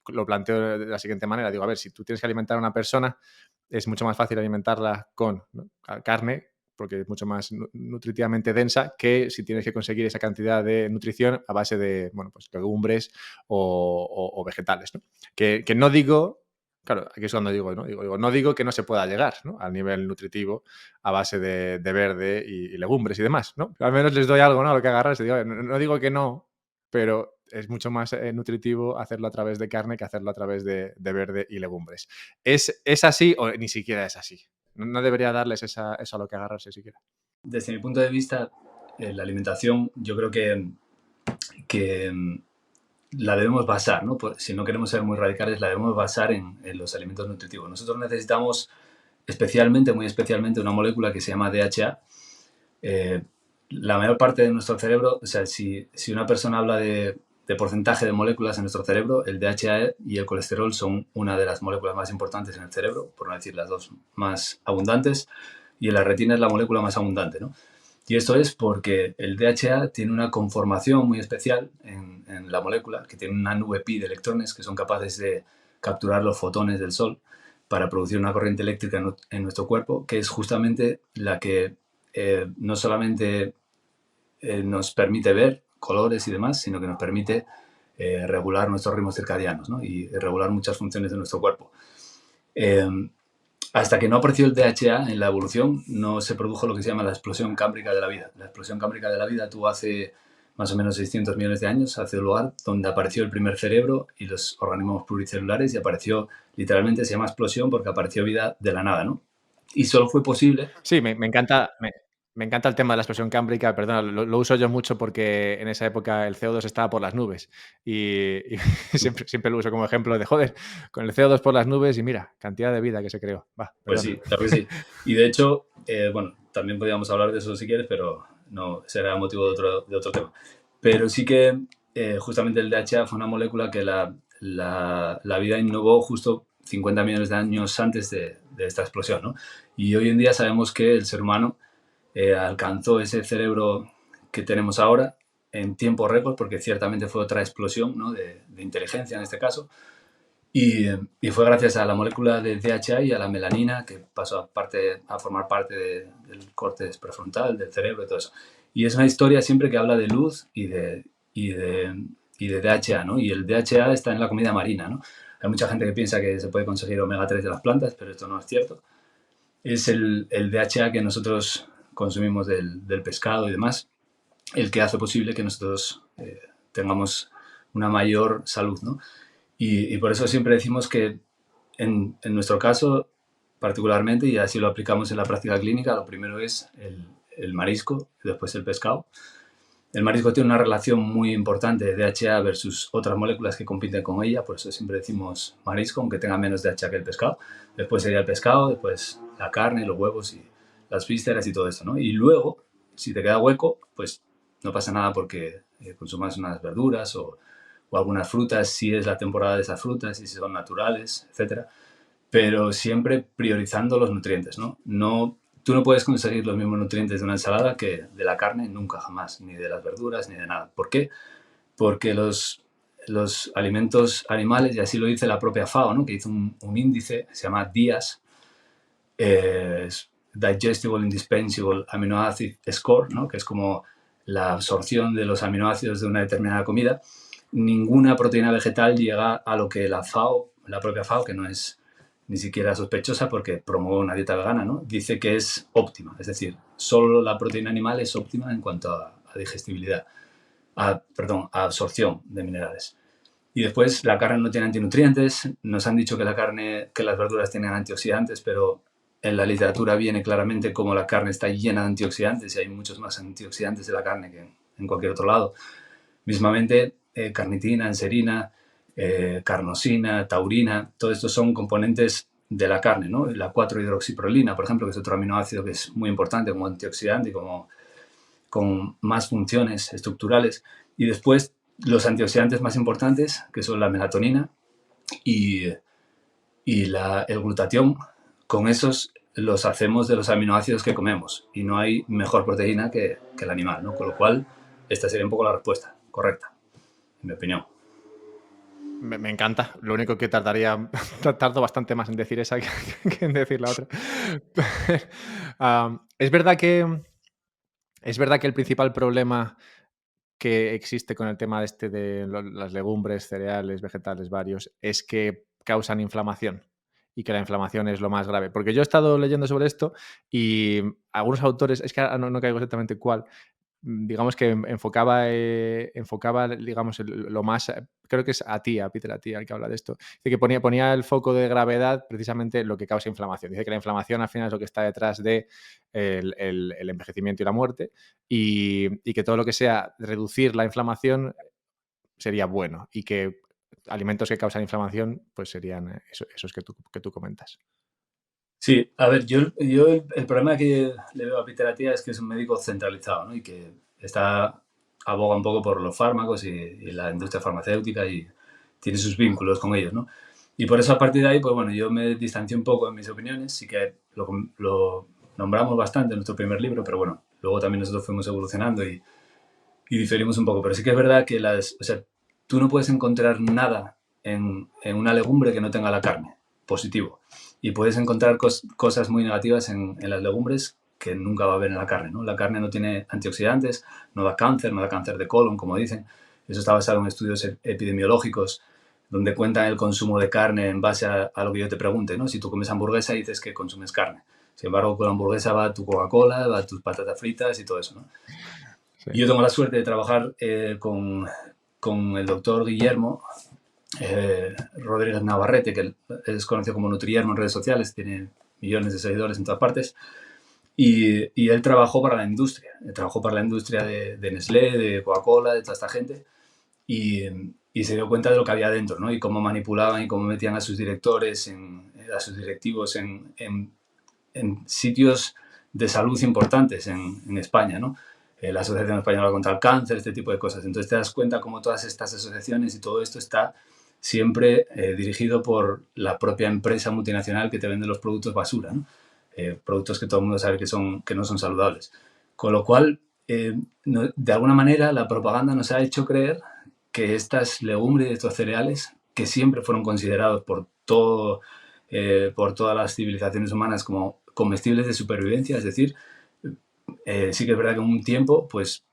lo planteo de la siguiente manera. Digo, a ver, si tú tienes que alimentar a una persona, es mucho más fácil alimentarla con, ¿no?, carne, porque es mucho más nutritivamente densa que si tienes que conseguir esa cantidad de nutrición a base de, bueno, pues legumbres o vegetales, ¿no? Que no digo, claro, aquí es cuando digo, ¿no? No digo que no se pueda llegar, ¿no?, al nivel nutritivo a base de verde y legumbres y demás, ¿no? Al menos les doy algo, ¿no?, a lo que agarrarse. Digo, no digo que no, pero es mucho más nutritivo hacerlo a través de carne que hacerlo a través de verde y legumbres. ¿Es así o ni siquiera es así? No debería darles eso a lo que agarrarse siquiera. Desde mi punto de vista, la alimentación yo creo que la debemos basar, ¿no? Si no queremos ser muy radicales, la debemos basar en los alimentos nutritivos. Nosotros necesitamos muy especialmente, una molécula que se llama DHA. La mayor parte de nuestro cerebro, o sea, si una persona habla de porcentaje de moléculas en nuestro cerebro, el DHA y el colesterol son una de las moléculas más importantes en el cerebro, por no decir las dos más abundantes, y en la retina es la molécula más abundante, ¿no? Y esto es porque el DHA tiene una conformación muy especial en la molécula, que tiene una nube pi de electrones que son capaces de capturar los fotones del sol para producir una corriente eléctrica en nuestro cuerpo, que es justamente la que no solamente nos permite ver colores y demás, sino que nos permite regular nuestros ritmos circadianos, ¿no?, y regular muchas funciones de nuestro cuerpo. Hasta que no apareció el DHA en la evolución, no se produjo lo que se llama la explosión cámbrica de la vida. La explosión cámbrica de la vida tuvo hace más o menos 600 millones de años, hace un lugar donde apareció el primer cerebro y los organismos pluricelulares, y apareció, literalmente se llama explosión porque apareció vida de la nada, ¿no? Y solo fue posible... Sí, me encanta el tema de la explosión cámbrica, perdona, lo uso yo mucho porque en esa época el CO2 estaba por las nubes y siempre lo uso como ejemplo de, joder, con el CO2 por las nubes y mira, cantidad de vida que se creó. Pues sí, claro que sí. Y de hecho, bueno, también podríamos hablar de eso si quieres, pero no será motivo de otro tema. Pero sí que justamente el DHA fue una molécula que la vida innovó justo 50 millones de años antes de esta explosión, ¿no? Y hoy en día sabemos que el ser humano alcanzó ese cerebro que tenemos ahora en tiempo récord, porque ciertamente fue otra explosión, ¿no?, de inteligencia en este caso. Y fue gracias a la molécula de DHA y a la melanina, que pasó a formar parte del córtex prefrontal, del cerebro y todo eso. Y es una historia siempre que habla de luz y de DHA, ¿no? Y el DHA está en la comida marina, ¿no? Hay mucha gente que piensa que se puede conseguir omega 3 de las plantas, pero esto no es cierto. Es el DHA que nosotros consumimos del pescado y demás, el que hace posible que nosotros tengamos una mayor salud, ¿no? Y por eso siempre decimos que en nuestro caso particularmente, y así lo aplicamos en la práctica clínica, lo primero es el marisco y después el pescado. El marisco tiene una relación muy importante de DHA versus otras moléculas que compiten con ella, por eso siempre decimos marisco, aunque tenga menos DHA que el pescado. Después sería el pescado, después la carne, los huevos y las vísceras y todo esto, ¿no? Y luego, si te queda hueco, pues no pasa nada porque consumas unas verduras o algunas frutas, si es la temporada de esas frutas, si son naturales, etcétera. Pero siempre priorizando los nutrientes, ¿no? Tú no puedes conseguir los mismos nutrientes de una ensalada que de la carne, nunca jamás, ni de las verduras, ni de nada. ¿Por qué? Porque los alimentos animales, y así lo dice la propia FAO, ¿no?, que hizo un índice, se llama DIAS, Digestible Indispensable Amino Acid Score, ¿no?, que es como la absorción de los aminoácidos de una determinada comida. Ninguna proteína vegetal llega a lo que la propia FAO, que no es ni siquiera sospechosa porque promueve una dieta vegana, ¿no?, dice que es óptima. Es decir, solo la proteína animal es óptima en cuanto a digestibilidad, a absorción de minerales. Y después la carne no tiene antinutrientes. Nos han dicho que las verduras tienen antioxidantes, pero en la literatura viene claramente cómo la carne está llena de antioxidantes y hay muchos más antioxidantes de la carne que en cualquier otro lado. Mismamente, carnitina, anserina, carnosina, taurina, todo esto son componentes de la carne, ¿no? La 4-hidroxiprolina, por ejemplo, que es otro aminoácido que es muy importante como antioxidante y con más funciones estructurales. Y después los antioxidantes más importantes, que son la melatonina y el glutatión. Con esos los hacemos de los aminoácidos que comemos y no hay mejor proteína que el animal, ¿no? Con lo cual, esta sería un poco la respuesta correcta, en mi opinión. Me encanta. Lo único que tardo bastante más en decir esa que en decir la otra. Es verdad que el principal problema que existe con el tema de las legumbres, cereales, vegetales varios, es que causan inflamación y que la inflamación es lo más grave. Porque yo he estado leyendo sobre esto y algunos autores, es que ahora no caigo exactamente cuál, digamos que enfocaba, digamos, lo más, creo que es Peter Attia, el que habla de esto. Dice que ponía el foco de gravedad precisamente lo que causa inflamación. Dice que la inflamación al final es lo que está detrás de el envejecimiento y la muerte y que todo lo que sea reducir la inflamación sería bueno y que alimentos que causan inflamación pues serían esos que tú comentas. Sí, a ver, yo el problema que le veo a Peter Attia es que es un médico centralizado, ¿no? Y que aboga un poco por los fármacos y la industria farmacéutica y tiene sus vínculos con ellos, ¿no? Y por eso a partir de ahí, pues bueno, yo me distancié un poco en mis opiniones, sí que lo nombramos bastante en nuestro primer libro, pero bueno, luego también nosotros fuimos evolucionando y diferimos un poco. Pero sí que es verdad que tú no puedes encontrar nada en una legumbre que no tenga la carne, positivo. Y puedes encontrar cosas muy negativas en las legumbres que nunca va a haber en la carne, ¿no? La carne no tiene antioxidantes, no da cáncer de colon, como dicen. Eso está basado en estudios epidemiológicos donde cuentan el consumo de carne en base a lo que yo te pregunte, ¿no? Si tú comes hamburguesa dices que consumes carne. Sin embargo, con la hamburguesa va tu Coca-Cola, va tus patatas fritas y todo eso, ¿no? Sí. Y yo tengo la suerte de trabajar con el doctor Guillermo Rodríguez Navarrete, que es conocido como Nutriermo en redes sociales, tiene millones de seguidores en todas partes, y él trabajó para la industria, de Nestlé, de Coca-Cola, de toda esta gente, y se dio cuenta de lo que había dentro, ¿no? Y cómo manipulaban y cómo metían a sus directores, a sus directivos en sitios de salud importantes en España, ¿no? La Asociación Española contra el Cáncer, este tipo de cosas. Entonces te das cuenta cómo todas estas asociaciones y todo esto está siempre dirigido por la propia empresa multinacional que te vende los productos basura, ¿no? Productos que todo el mundo sabe que no son saludables. Con lo cual, de alguna manera la propaganda nos ha hecho creer que estas legumbres, estos cereales, que siempre fueron considerados por todas las civilizaciones humanas como comestibles de supervivencia, es decir, sí que es verdad que en un tiempo pues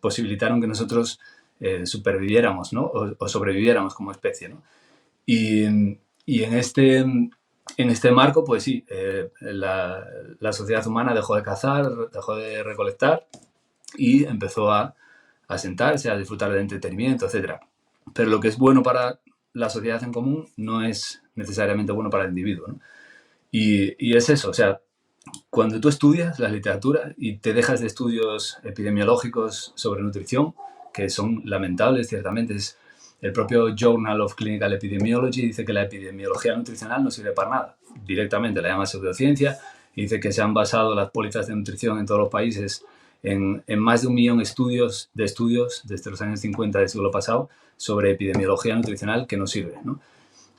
posibilitaron que nosotros superviviéramos, ¿no? O sobreviviéramos como especie, ¿no? Y, y en este marco, pues sí, la sociedad humana dejó de cazar, dejó de recolectar y empezó a sentarse, a disfrutar del entretenimiento, etcétera. Pero lo que es bueno para la sociedad en común no es necesariamente bueno para el individuo, ¿no? Y es eso, o sea, cuando tú estudias la literatura y te dejas de estudios epidemiológicos sobre nutrición, que son lamentables, ciertamente, es el propio Journal of Clinical Epidemiology dice que la epidemiología nutricional no sirve para nada. Directamente la llama pseudociencia y dice que se han basado las pólizas de nutrición en todos los países en más de 1 millón de estudios desde los años 50 del siglo pasado sobre epidemiología nutricional que no sirve, ¿no?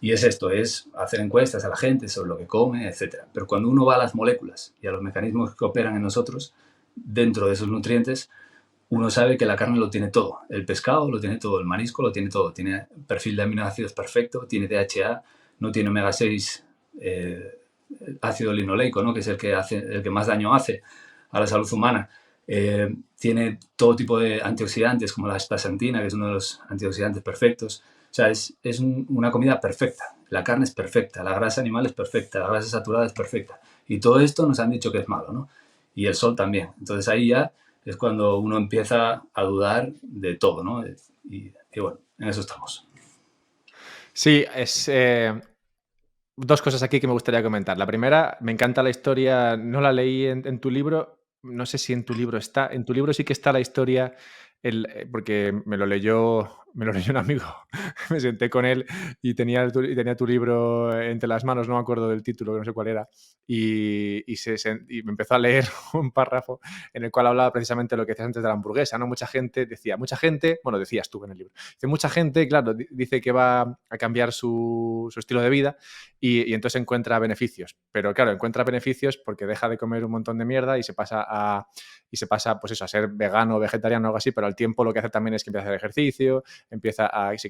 Y es esto, es hacer encuestas a la gente sobre lo que come, etc. Pero cuando uno va a las moléculas y a los mecanismos que operan en nosotros, dentro de esos nutrientes, uno sabe que la carne lo tiene todo. El pescado lo tiene todo, el marisco lo tiene todo. Tiene perfil de aminoácidos perfecto, tiene DHA, no tiene omega 6, ácido linoleico, ¿no? Que es el que más daño hace a la salud humana. Tiene todo tipo de antioxidantes, como la astaxantina, que es uno de los antioxidantes perfectos. O sea, es una comida perfecta. La carne es perfecta, la grasa animal es perfecta, la grasa saturada es perfecta. Y todo esto nos han dicho que es malo, ¿no? Y el sol también. Entonces ahí ya es cuando uno empieza a dudar de todo, ¿no? Y bueno, en eso estamos. Sí, dos cosas aquí que me gustaría comentar. La primera, me encanta la historia, no la leí en tu libro, no sé si en tu libro está. En tu libro sí que está la historia, porque me lo leyó un amigo. Me senté con él y tenía tu libro entre las manos, no me acuerdo del título, que no sé cuál era, y me empezó a leer un párrafo en el cual hablaba precisamente de lo que decías antes de la hamburguesa, ¿no? Mucha gente, bueno, decías tú en el libro, dice, mucha gente, claro, dice que va a cambiar su estilo de vida y entonces encuentra beneficios. Pero claro, encuentra beneficios porque deja de comer un montón de mierda y se pasa, pues eso, a ser vegano o vegetariano o algo así, pero al tiempo lo que hace también es que empieza a hacer ejercicio,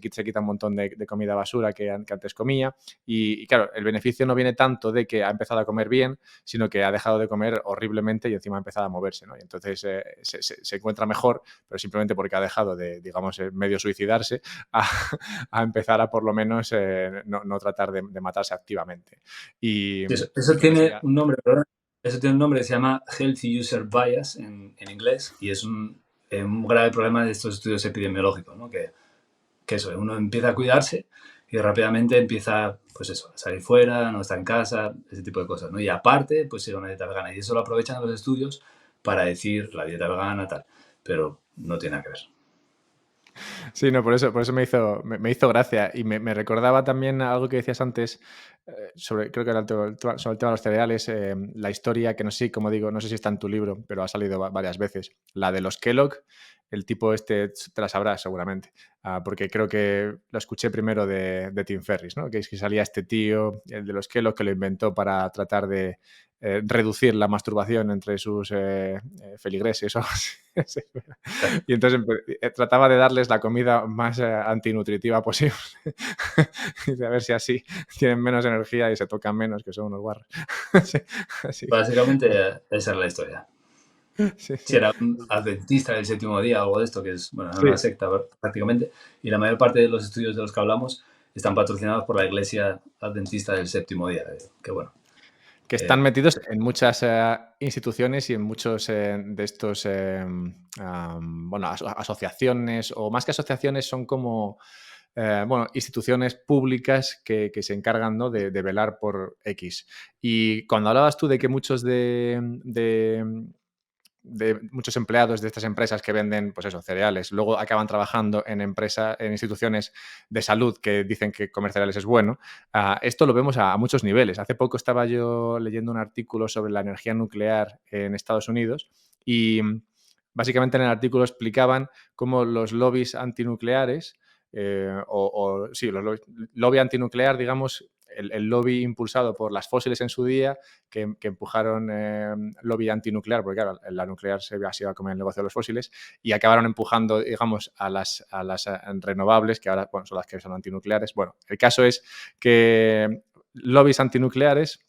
se quita un montón de comida basura que antes comía y claro, el beneficio no viene tanto de que ha empezado a comer bien, sino que ha dejado de comer horriblemente y encima ha empezado a moverse, ¿no? Y entonces se encuentra mejor, pero simplemente porque ha dejado de, digamos, medio suicidarse a, a empezar a por lo menos no tratar de matarse activamente. Y, Eso y eso tiene ya... un nombre, ¿verdad? Eso tiene un nombre que se llama Healthy User Bias en inglés y es un grave problema de estos estudios epidemiológicos, ¿no? Que eso, uno empieza a cuidarse y rápidamente empieza, pues eso, a salir fuera, no estar en casa, ese tipo de cosas, ¿no? Y aparte, pues ir a una dieta vegana. Y eso lo aprovechan los estudios para decir la dieta vegana, tal. Pero no tiene nada que ver. Sí, no, por eso me hizo gracia y me recordaba también algo que decías antes creo que era sobre el tema de los cereales, la historia que no sé, como digo, no sé si está en tu libro, pero ha salido varias veces, la de los Kellogg, el tipo este, te la sabrás seguramente, porque creo que lo escuché primero de Tim Ferriss, ¿no? Que es que salía este tío, el de los Kellogg, que lo inventó para tratar de reducir la masturbación entre sus feligreses o algo así. Sí. Y entonces trataba de darles la comida más antinutritiva posible. Dice, a ver si así tienen menos energía y se tocan menos, que son unos guarros. Sí, así Básicamente, esa es la historia. sí, Si sí. era un adventista del séptimo día o algo de esto, que es, bueno, una Sí, secta prácticamente, y la mayor parte de los estudios de los que hablamos están patrocinados por la Iglesia Adventista del séptimo día. Que bueno. que están metidos en muchas instituciones y en muchos de estos, bueno, asociaciones, o más que asociaciones, son como, bueno, instituciones públicas que se encargan, ¿no? de velar por X. Y cuando hablabas tú de que muchos de muchos empleados de estas empresas que venden, pues eso, cereales, luego acaban trabajando en instituciones de salud que dicen que comer cereales es bueno. Esto lo vemos a muchos niveles. Hace poco estaba yo leyendo un artículo sobre la energía nuclear en Estados Unidos y básicamente en el artículo explicaban cómo los lobbies antinucleares, sí, lobby antinuclear, digamos, el lobby impulsado por las fósiles en su día, que empujaron lobby antinuclear, porque claro, la nuclear se iba a comer el negocio de los fósiles, y acabaron empujando, digamos, a las renovables, que ahora bueno, son las que son antinucleares. Bueno, el caso es que lobbies antinucleares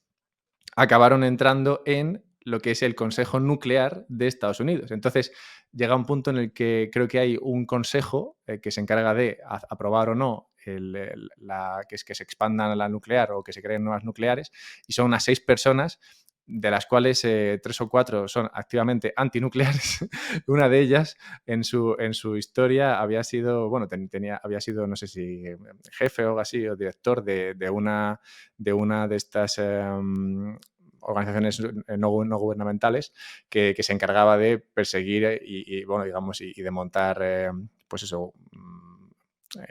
acabaron entrando en lo que es el Consejo Nuclear de Estados Unidos. Entonces, llega un punto en el que creo que hay un consejo que se encarga de aprobar o no que se expandan la nuclear o que se creen nuevas nucleares, y son unas 6 personas, de las cuales 3 o 4 son activamente antinucleares. Una de ellas, en su historia, había sido, bueno, había sido, no sé si jefe o algo así, o director de una de estas organizaciones no gubernamentales que se encargaba de perseguir bueno, digamos, y de montar, pues eso,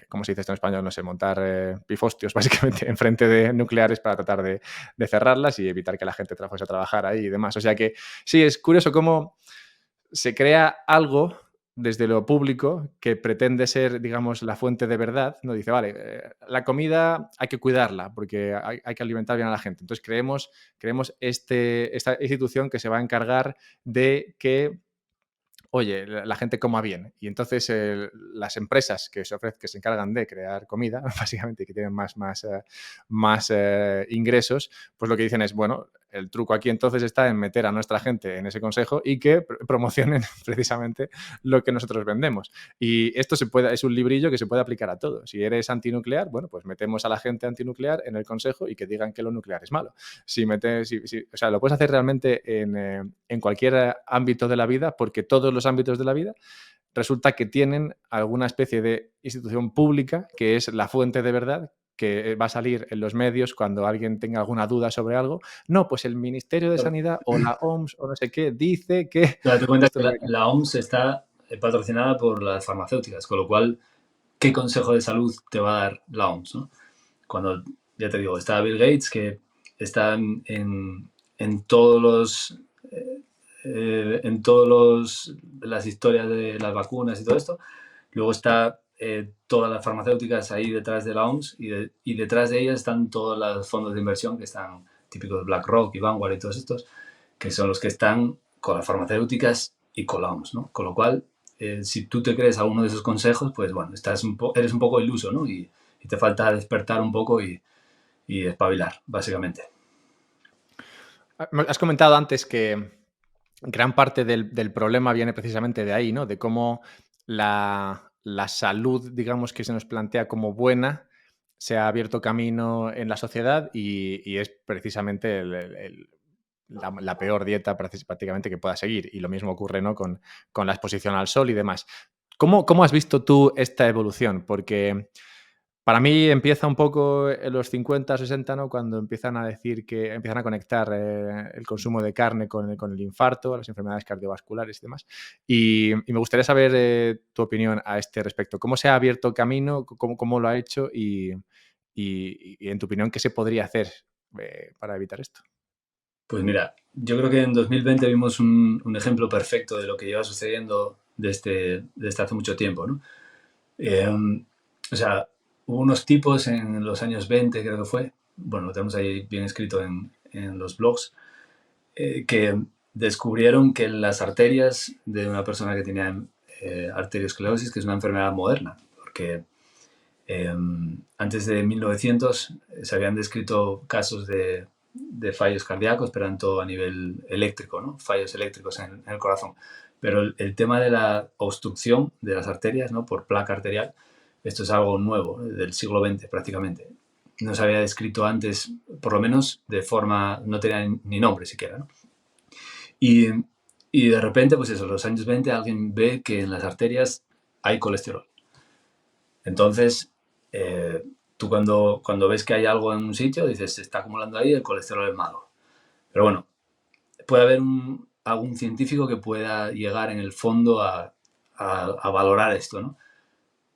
¿cómo se dice esto en español? No sé, montar pifostios básicamente enfrente de nucleares para tratar de cerrarlas y evitar que la gente fuese a trabajar ahí y demás. O sea que sí, es curioso cómo se crea algo desde lo público que pretende ser, digamos, la fuente de verdad, ¿no? Dice, vale, la comida hay que cuidarla porque hay que alimentar bien a la gente. Entonces creemos esta institución que se va a encargar de que, oye, la gente coma bien. Y entonces las empresas que se encargan de crear comida, básicamente, y que tienen más ingresos, pues lo que dicen es, bueno, el truco aquí entonces está en meter a nuestra gente en ese consejo y que promocionen precisamente lo que nosotros vendemos. Y esto es un librillo que se puede aplicar a todo. Si eres antinuclear, bueno, pues metemos a la gente antinuclear en el consejo y que digan que lo nuclear es malo. O sea, lo puedes hacer realmente en cualquier ámbito de la vida, porque todos los ámbitos de la vida resulta que tienen alguna especie de institución pública que es la fuente de verdad, que va a salir en los medios cuando alguien tenga alguna duda sobre algo. No, pues el Ministerio de Claro. Sanidad o la OMS o no sé qué dice que Date cuenta que esto... la OMS está patrocinada por las farmacéuticas, con lo cual, ¿qué consejo de salud te va a dar la OMS, ¿no? Cuando, ya te digo, está Bill Gates, que está en todos los las historias de las vacunas y todo esto. Luego está todas las farmacéuticas ahí detrás de la OMS y detrás de ellas están todos los fondos de inversión que están típicos de BlackRock y Vanguard y todos estos, que son los que están con las farmacéuticas y con la OMS, ¿no? Con lo cual, si tú te crees alguno de esos consejos, pues bueno, eres un poco iluso, ¿no? Y te falta despertar un poco y espabilar, básicamente. Has comentado antes que gran parte del problema viene precisamente de ahí, ¿no? De cómo la salud, digamos, que se nos plantea como buena, se ha abierto camino en la sociedad y es precisamente la peor dieta prácticamente que pueda seguir. Y lo mismo ocurre, ¿no? con la exposición al sol y demás. ¿Cómo has visto tú esta evolución? Porque para mí empieza un poco en los 50, 60, ¿no? Cuando empiezan a decir que empiezan a conectar el consumo de carne con el infarto, las enfermedades cardiovasculares y demás. Y me gustaría saber tu opinión a este respecto. ¿Cómo se ha abierto camino? ¿Cómo lo ha hecho? Y en tu opinión, ¿qué se podría hacer para evitar esto? Pues mira, yo creo que en 2020 vimos un ejemplo perfecto de lo que lleva sucediendo desde hace mucho tiempo, ¿no? O sea, hubo unos tipos en los años 20, creo que fue, bueno, lo tenemos ahí bien escrito en los blogs, que descubrieron que las arterias de una persona que tenía arteriosclerosis, que es una enfermedad moderna, porque antes de 1900 se habían descrito casos de fallos cardíacos, pero en todo a nivel eléctrico, ¿no? Fallos eléctricos en el corazón. Pero el tema de la obstrucción de las arterias, ¿no? Por placa arterial, esto es algo nuevo, del siglo XX prácticamente. No se había descrito antes, por lo menos de forma, no tenía ni nombre siquiera, ¿no? Y de repente, pues eso, en los años 20 alguien ve que en las arterias hay colesterol. Entonces, tú cuando ves que hay algo en un sitio, dices, se está acumulando ahí, el colesterol es malo. Pero bueno, puede haber algún científico que pueda llegar en el fondo a valorar esto, ¿no?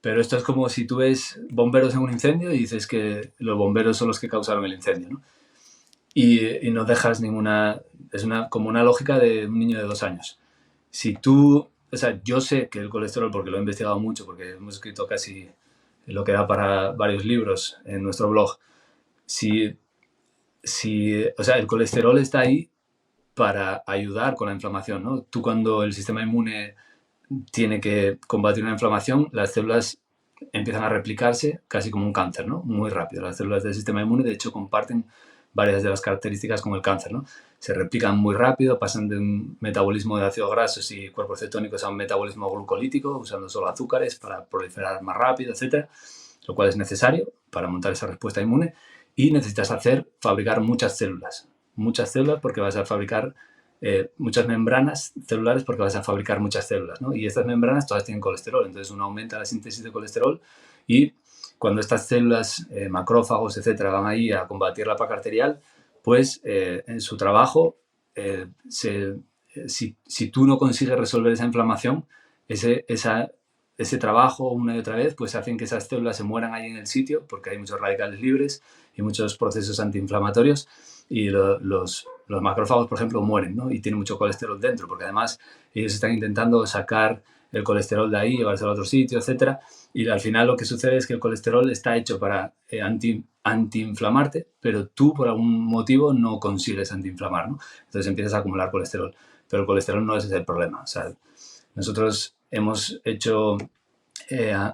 Pero esto es como si tú ves bomberos en un incendio y dices que los bomberos son los que causaron el incendio, ¿no? Y no dejas ninguna... Es como una lógica de un niño de 2 años. Si tú... O sea, yo sé que el colesterol, porque lo he investigado mucho, porque hemos escrito casi lo que da para varios libros en nuestro blog, o sea, el colesterol está ahí para ayudar con la inflamación, ¿no? Tú cuando el sistema inmune tiene que combatir una inflamación, las células empiezan a replicarse casi como un cáncer, ¿no? Muy rápido. Las células del sistema inmune, de hecho, comparten varias de las características como el cáncer, ¿no? Se replican muy rápido, pasan de un metabolismo de ácidos grasos y cuerpos cetónicos a un metabolismo glucolítico, usando solo azúcares para proliferar más rápido, etcétera, lo cual es necesario para montar esa respuesta inmune. Y necesitas fabricar muchas células porque vas a fabricar muchas membranas celulares porque vas a fabricar muchas células, ¿no? Y estas membranas todas tienen colesterol, entonces uno aumenta la síntesis de colesterol y cuando estas células, macrófagos, etcétera, van ahí a combatir la placa arterial, pues en su trabajo, si tú no consigues resolver esa inflamación, ese trabajo una y otra vez, pues hacen que esas células se mueran ahí en el sitio porque hay muchos radicales libres y muchos procesos antiinflamatorios y los macrófagos, por ejemplo, mueren, ¿no? Y tienen mucho colesterol dentro porque además ellos están intentando sacar el colesterol de ahí, llevárselo a otro sitio, etcétera. Y al final lo que sucede es que el colesterol está hecho para antiinflamarte, pero tú por algún motivo no consigues antiinflamar, ¿no? Entonces empiezas a acumular colesterol. Pero el colesterol no es ese el problema. O sea, nosotros hemos hecho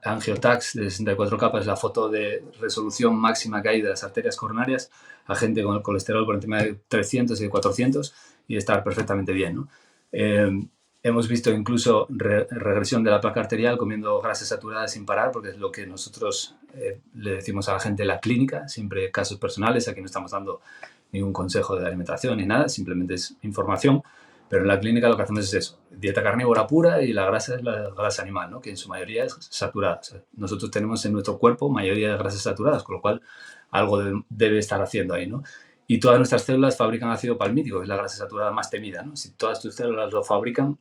angiotacs de 64 capas, la foto de resolución máxima que hay de las arterias coronarias a gente con el colesterol por encima de 300 y de 400 y estar perfectamente bien, ¿no? Hemos visto incluso regresión de la placa arterial comiendo grasas saturadas sin parar, porque es lo que nosotros le decimos a la gente en la clínica, siempre casos personales, aquí no estamos dando ningún consejo de alimentación ni nada, simplemente es información. Pero en la clínica lo que hacemos es eso, dieta carnívora pura y la grasa es la grasa animal, ¿no? Que en su mayoría es saturada. O sea, nosotros tenemos en nuestro cuerpo mayoría de grasas saturadas, con lo cual algo debe estar haciendo ahí, ¿no? Y todas nuestras células fabrican ácido palmítico, que es la grasa saturada más temida, ¿no? Si todas tus células lo fabrican,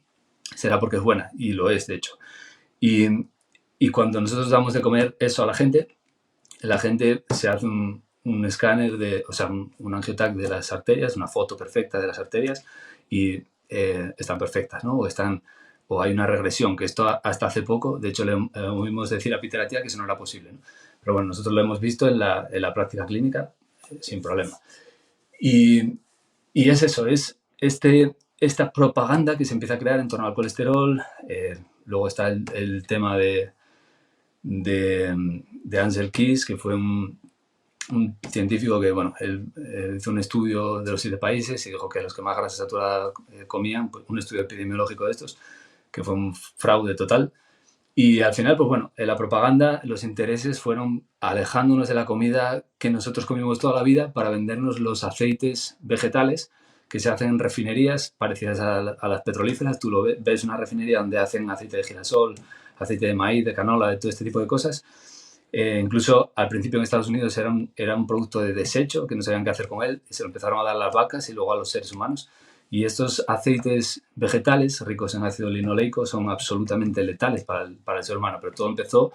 será porque es buena, y lo es, de hecho. Y cuando nosotros damos de comer eso a la gente se hace un escáner, o sea, un angiotac de las arterias, una foto perfecta de las arterias, y están perfectas, ¿no? O hay una regresión, que esto hasta hace poco, de hecho le oímos decir a Peter Attia que eso no era posible, ¿no? Pero bueno, nosotros lo hemos visto en la práctica clínica sin problema. Y es eso, es esta propaganda que se empieza a crear en torno al colesterol. Luego está el tema de Ansel Keys, que fue un científico que, bueno, él hizo un estudio de los 7 países y dijo que los que más grasa saturada comían, pues, un estudio epidemiológico de estos, que fue un fraude total. Y al final, pues bueno, en la propaganda los intereses fueron alejándonos de la comida que nosotros comimos toda la vida para vendernos los aceites vegetales que se hacen en refinerías parecidas a las petrolíferas. Tú ves una refinería donde hacen aceite de girasol, aceite de maíz, de canola, de todo este tipo de cosas. Incluso al principio en Estados Unidos era un producto de desecho que no sabían qué hacer con él y se lo empezaron a dar a las vacas y luego a los seres humanos. Y estos aceites vegetales ricos en ácido linoleico son absolutamente letales para el ser humano, pero todo empezó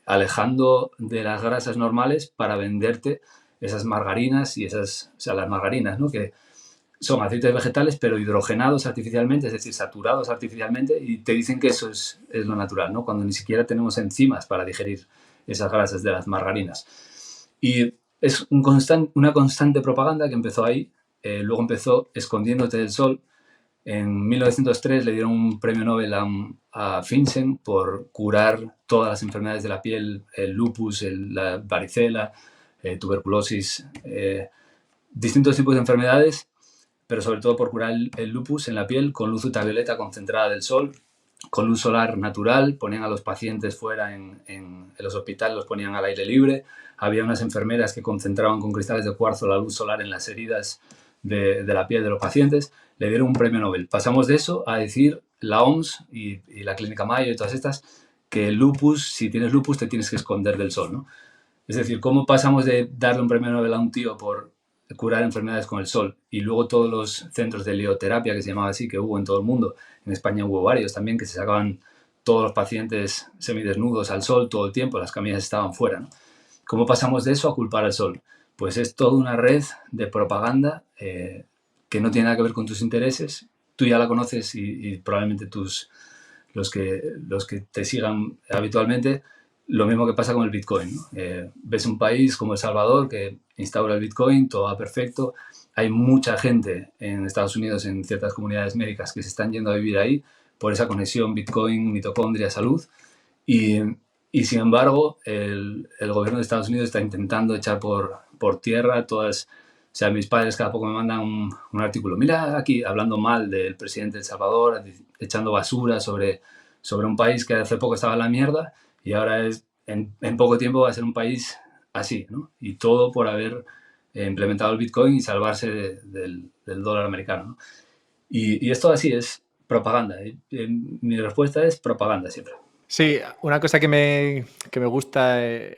alejando de las grasas normales para venderte esas margarinas y las margarinas, ¿no? Que son aceites vegetales pero hidrogenados artificialmente, es decir, saturados artificialmente, y te dicen que eso es lo natural, ¿no? Cuando ni siquiera tenemos enzimas para digerir esas grasas de las margarinas. Y es una constante propaganda que empezó ahí, luego empezó escondiéndote del sol. En 1903 le dieron un premio Nobel a Finsen por curar todas las enfermedades de la piel, el lupus, la varicela, tuberculosis, distintos tipos de enfermedades, pero sobre todo por curar el lupus en la piel con luz ultravioleta concentrada del sol, con luz solar natural. Ponían a los pacientes fuera en los hospitales, los ponían al aire libre. Había unas enfermeras que concentraban con cristales de cuarzo la luz solar en las heridas de la piel de los pacientes. Le dieron un premio Nobel. Pasamos de eso a decir la OMS y la Clínica Mayo y todas estas, que el lupus, si tienes lupus, te tienes que esconder del sol, ¿no? Es decir, ¿cómo pasamos de darle un premio Nobel a un tío por curar enfermedades con el sol y luego todos los centros de helioterapia, que se llamaba así, que hubo en todo el mundo? En España hubo varios también, que se sacaban todos los pacientes semidesnudos al sol todo el tiempo, las camillas estaban fuera, ¿no? ¿Cómo pasamos de eso a culpar al sol? Pues es toda una red de propaganda que no tiene nada que ver con tus intereses. Tú ya la conoces y probablemente los que te sigan habitualmente lo mismo que pasa con el Bitcoin, ¿no? Ves un país como El Salvador que instaura el Bitcoin, todo va perfecto. Hay mucha gente en Estados Unidos, en ciertas comunidades médicas, que se están yendo a vivir ahí por esa conexión Bitcoin, mitocondria, salud. Y, y sin embargo, el gobierno de Estados Unidos está intentando echar por tierra todas... O sea, mis padres cada poco me mandan un artículo. Mira aquí, hablando mal del presidente de El Salvador, echando basura sobre un país que hace poco estaba en la mierda y ahora en poco tiempo va a ser un país así, ¿no? Y todo por haber implementado el Bitcoin y salvarse del dólar americano, ¿no? Y esto así es propaganda. Mi respuesta es propaganda siempre. Sí, una cosa que me gusta de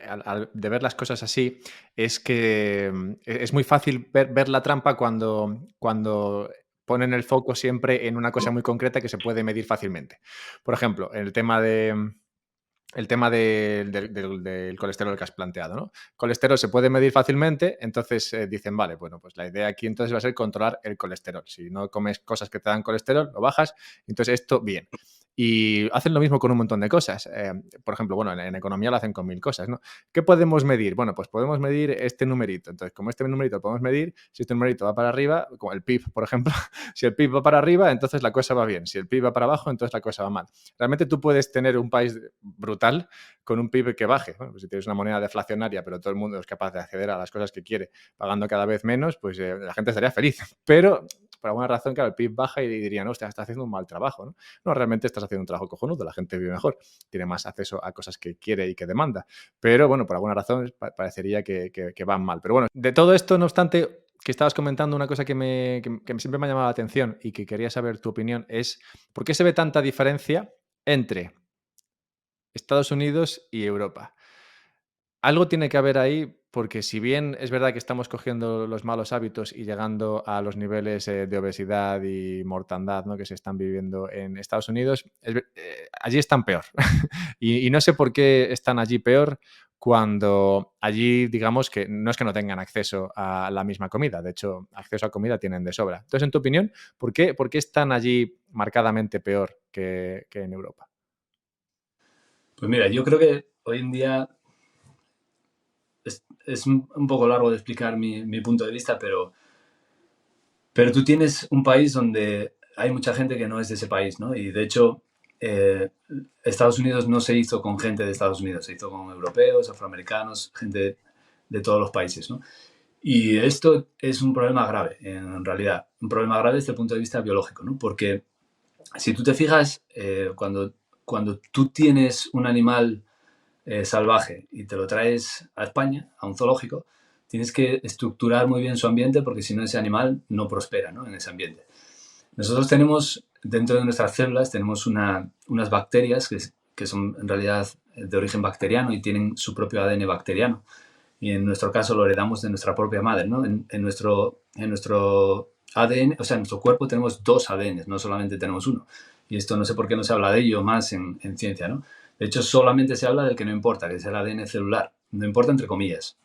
ver las cosas así es que es muy fácil ver la trampa cuando ponen el foco siempre en una cosa muy concreta que se puede medir fácilmente. Por ejemplo, el tema del colesterol que has planteado, ¿no? Colesterol se puede medir fácilmente, entonces dicen, vale, bueno, pues la idea aquí entonces va a ser controlar el colesterol. Si no comes cosas que te dan colesterol, lo bajas, entonces esto bien. Y hacen lo mismo con un montón de cosas. Por ejemplo, bueno, en economía lo hacen con 1000 cosas, ¿no? ¿Qué podemos medir? Bueno, pues podemos medir este numerito. Entonces, como este numerito lo podemos medir, si este numerito va para arriba, como el PIB, por ejemplo, si el PIB va para arriba, entonces la cosa va bien. Si el PIB va para abajo, entonces la cosa va mal. Realmente tú puedes tener un país brutal con un PIB que baje. Bueno, pues si tienes una moneda deflacionaria, pero todo el mundo es capaz de acceder a las cosas que quiere pagando cada vez menos, pues la gente estaría feliz. Pero por alguna razón, claro, el PIB baja y dirían, hostia, está haciendo un mal trabajo, ¿no? No, realmente estás haciendo un trabajo cojonudo, la gente vive mejor, tiene más acceso a cosas que quiere y que demanda. Pero bueno, por alguna razón parecería que van mal. Pero bueno, de todo esto, no obstante, que estabas comentando una cosa que siempre me ha llamado la atención y que quería saber tu opinión es ¿por qué se ve tanta diferencia entre Estados Unidos y Europa? Algo tiene que haber ahí, porque si bien es verdad que estamos cogiendo los malos hábitos y llegando a los niveles de obesidad y mortandad, ¿no?, que se están viviendo en Estados Unidos, allí están peor. Y no sé por qué están allí peor cuando allí, digamos, que no es que no tengan acceso a la misma comida, de hecho, acceso a comida tienen de sobra. Entonces, en tu opinión, por qué están allí marcadamente peor que en Europa? Pues mira, yo creo que hoy en día es un poco largo de explicar mi punto de vista, pero tú tienes un país donde hay mucha gente que no es de ese país, ¿no? Y de hecho, Estados Unidos no se hizo con gente de Estados Unidos, se hizo con europeos, afroamericanos, gente de todos los países, ¿no? Y esto es un problema grave, en realidad, un problema grave desde el punto de vista biológico, ¿no? Porque si tú te fijas, cuando tú tienes un animal salvaje y te lo traes a España, a un zoológico, tienes que estructurar muy bien su ambiente porque si no ese animal no prospera, ¿no?, en ese ambiente. Nosotros tenemos, dentro de nuestras células, tenemos unas bacterias que son en realidad de origen bacteriano y tienen su propio ADN bacteriano. Y en nuestro caso lo heredamos de nuestra propia madre, ¿no? En nuestro ADN, o sea, en nuestro cuerpo tenemos dos ADNs, no solamente tenemos uno. Y esto no sé por qué no se habla de ello más en ciencia, ¿no? De hecho, solamente se habla del que no importa, que es el ADN celular. No importa entre comillas.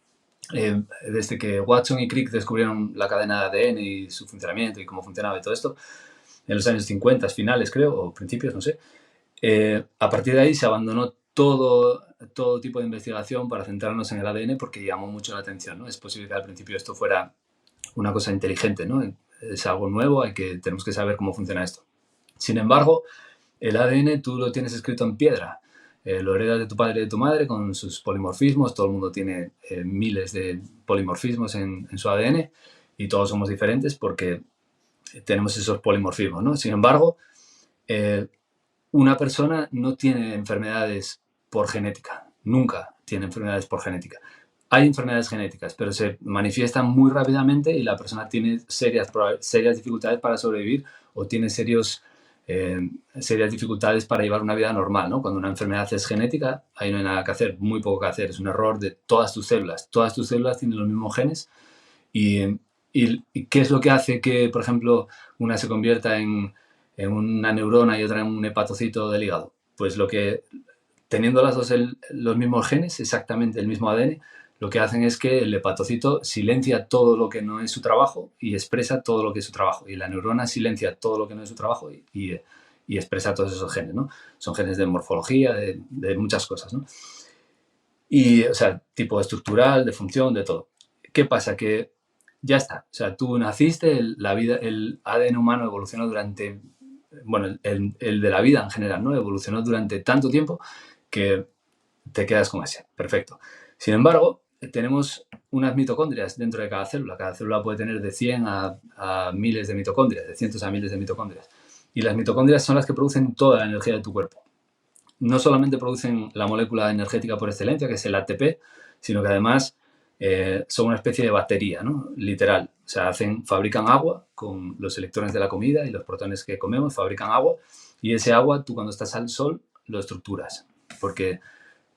Desde que Watson y Crick descubrieron la cadena de ADN y su funcionamiento y cómo funcionaba y todo esto, en los años 50, finales creo, o principios, no sé, a partir de ahí se abandonó todo tipo de investigación para centrarnos en el ADN porque llamó mucho la atención, ¿no? Es posible que al principio esto fuera una cosa inteligente, ¿no? Es algo nuevo, tenemos que saber cómo funciona esto. Sin embargo, el ADN tú lo tienes escrito en piedra. Lo heredas de tu padre y de tu madre con sus polimorfismos. Todo el mundo tiene miles de polimorfismos en su ADN y todos somos diferentes porque tenemos esos polimorfismos, ¿no? Sin embargo, una persona no tiene enfermedades por genética. Nunca tiene enfermedades por genética. Hay enfermedades genéticas, pero se manifiestan muy rápidamente y la persona tiene serias dificultades para sobrevivir o tiene serias dificultades para llevar una vida normal, ¿no? Cuando una enfermedad es genética, ahí no hay nada que hacer, muy poco que hacer. Es un error de todas tus células. Todas tus células tienen los mismos genes y ¿qué es lo que hace que, por ejemplo, una se convierta en una neurona y otra en un hepatocito del hígado? Pues teniendo las dos los mismos genes, exactamente el mismo ADN, lo que hacen es que el hepatocito silencia todo lo que no es su trabajo y expresa todo lo que es su trabajo. Y la neurona silencia todo lo que no es su trabajo y expresa todos esos genes, ¿no? Son genes de morfología, de muchas cosas, ¿no? Y, o sea, tipo estructural, de función, de todo. ¿Qué pasa? Que ya está. O sea, tú naciste, la vida, el ADN humano evolucionó durante, bueno, el de la vida en general, ¿no? Evolucionó durante tanto tiempo que te quedas con ese. Perfecto. Sin embargo, tenemos unas mitocondrias dentro de cada célula. Cada célula puede tener de 100 a miles de mitocondrias, de cientos a miles de mitocondrias. Y las mitocondrias son las que producen toda la energía de tu cuerpo. No solamente producen la molécula energética por excelencia, que es el ATP, sino que además son una especie de batería, ¿no? Literal. O sea, fabrican agua con los electrones de la comida y los protones que comemos, fabrican agua. Y ese agua, tú cuando estás al sol, lo estructuras. Porque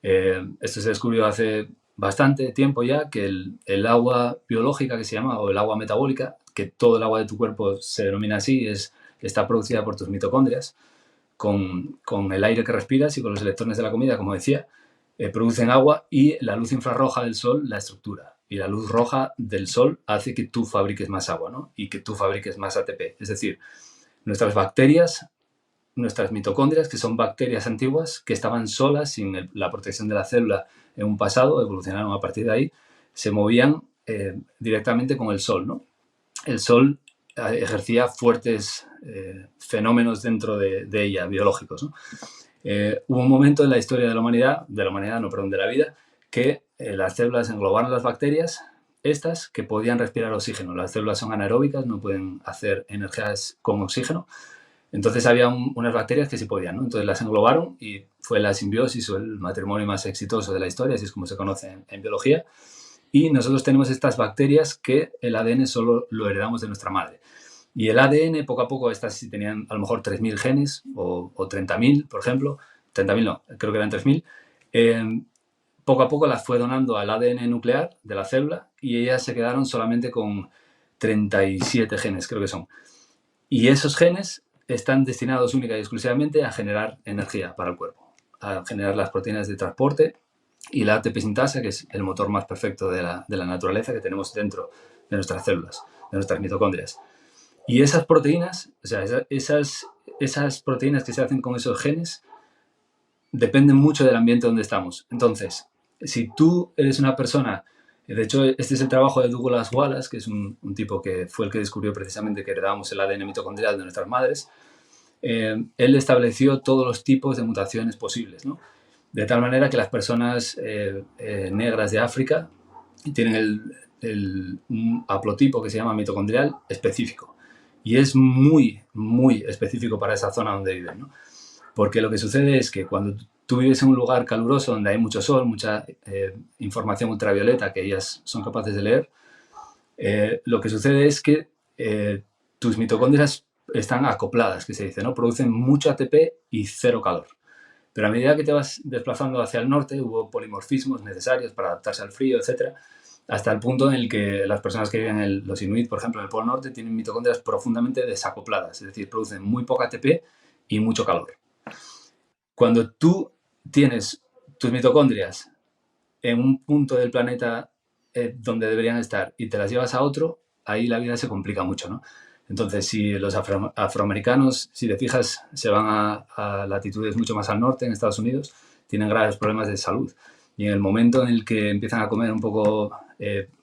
esto se descubrió hace bastante tiempo ya, que el agua biológica que se llama, o el agua metabólica, que todo el agua de tu cuerpo se denomina así, está producida por tus mitocondrias, con el aire que respiras y con los electrones de la comida, como decía, producen agua y la luz infrarroja del sol la estructura. Y la luz roja del sol hace que tú fabriques más agua, ¿no? Y que tú fabriques más ATP. Es decir, nuestras bacterias, nuestras mitocondrias, que son bacterias antiguas que estaban solas sin la protección de la célula en un pasado, evolucionaron a partir de ahí, se movían directamente con el sol, ¿no? El sol ejercía fuertes fenómenos dentro de ella, biológicos, ¿no? Hubo un momento en la historia de la humanidad, no, perdón, de la vida, que las células englobaron las bacterias, estas que podían respirar oxígeno. Las células son anaeróbicas, no pueden hacer energías con oxígeno. Entonces había unas bacterias que sí podían, ¿no? Entonces las englobaron y fue la simbiosis o el matrimonio más exitoso de la historia, así es como se conoce en biología. Y nosotros tenemos estas bacterias que el ADN solo lo heredamos de nuestra madre. Y el ADN, poco a poco, estas sí tenían a lo mejor 3.000 genes o 30.000, por ejemplo. 30.000 no, creo que eran 3.000. Poco a poco las fue donando al ADN nuclear de la célula y ellas se quedaron solamente con 37 genes, creo que son. Y esos genes están destinados única y exclusivamente a generar energía para el cuerpo, a generar las proteínas de transporte y la ATP sintasa, que es el motor más perfecto de la naturaleza que tenemos dentro de nuestras células, de nuestras mitocondrias. Y esas proteínas, o sea, esas proteínas que se hacen con esos genes, dependen mucho del ambiente donde estamos. Entonces, si tú eres una persona, de hecho, este es el trabajo de Douglas Wallace, que es un tipo que fue el que descubrió precisamente que heredábamos el ADN mitocondrial de nuestras madres. Él estableció todos los tipos de mutaciones posibles, ¿no? De tal manera que las personas negras de África tienen un haplotipo que se llama mitocondrial específico. Y es muy, muy específico para esa zona donde viven, ¿no? Porque lo que sucede es que cuando tú vives en un lugar caluroso donde hay mucho sol, mucha información ultravioleta que ellas son capaces de leer, lo que sucede es que tus mitocondrias están acopladas, que se dice, ¿no? Producen mucho ATP y cero calor. Pero a medida que te vas desplazando hacia el norte, hubo polimorfismos necesarios para adaptarse al frío, etc., hasta el punto en el que las personas que viven los inuit, por ejemplo, en el Polo Norte, tienen mitocondrias profundamente desacopladas, es decir, producen muy poca ATP y mucho calor. Cuando tú tienes tus mitocondrias en un punto del planeta donde deberían estar y te las llevas a otro, ahí la vida se complica mucho, ¿no? Entonces, si los afroamericanos, si te fijas, se van a latitudes mucho más al norte, en Estados Unidos, tienen graves problemas de salud. Y en el momento en el que empiezan a comer un poco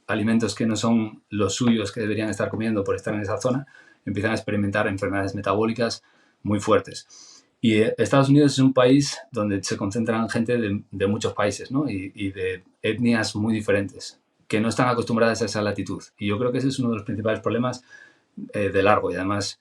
alimentos que no son los suyos que deberían estar comiendo por estar en esa zona, empiezan a experimentar enfermedades metabólicas muy fuertes. Y Estados Unidos es un país donde se concentran gente de muchos países, ¿no? Y de etnias muy diferentes, que no están acostumbradas a esa latitud. Y yo creo que ese es uno de los principales problemas de largo. Y además,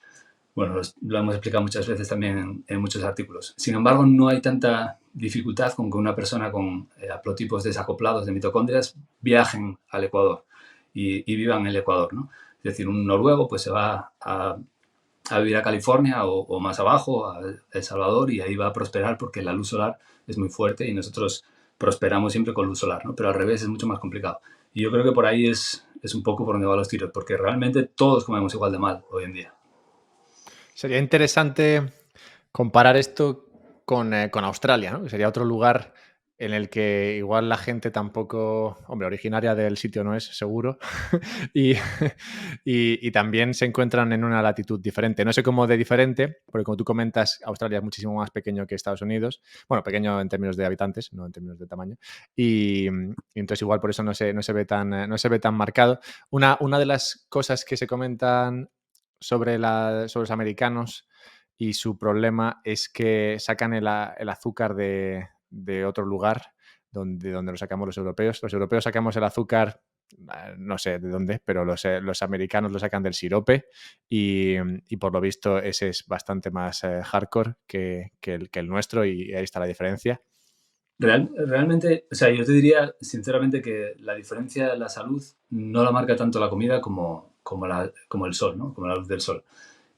bueno, lo hemos explicado muchas veces también en muchos artículos. Sin embargo, no hay tanta dificultad con que una persona con haplotipos desacoplados de mitocondrias viajen al Ecuador y vivan en el Ecuador, ¿no? Es decir, un noruego pues se va a vivir a California o más abajo, a El Salvador, y ahí va a prosperar porque la luz solar es muy fuerte y nosotros prosperamos siempre con luz solar, ¿no? Pero al revés es mucho más complicado. Y yo creo que por ahí es un poco por donde van los tiros, porque realmente todos comemos igual de mal hoy en día. Sería interesante comparar esto con Australia, ¿no? Que sería otro lugar en el que igual la gente tampoco, hombre, originaria del sitio no es, seguro, y, y también se encuentran en una latitud diferente. No sé cómo de diferente, porque como tú comentas, Australia es muchísimo más pequeño que Estados Unidos. Bueno, pequeño en términos de habitantes, no en términos de tamaño. Y entonces igual por eso no se ve tan, no se ve tan marcado. Una de las cosas que se comentan sobre los americanos y su problema es que sacan el azúcar de otro lugar donde lo sacamos los europeos. Los europeos sacamos el azúcar, no sé de dónde, pero los americanos lo sacan del sirope y por lo visto ese es bastante más hardcore que el nuestro y ahí está la diferencia. Realmente, o sea, yo te diría sinceramente que la diferencia de la salud no la marca tanto la comida como el sol, ¿no? Como la luz del sol.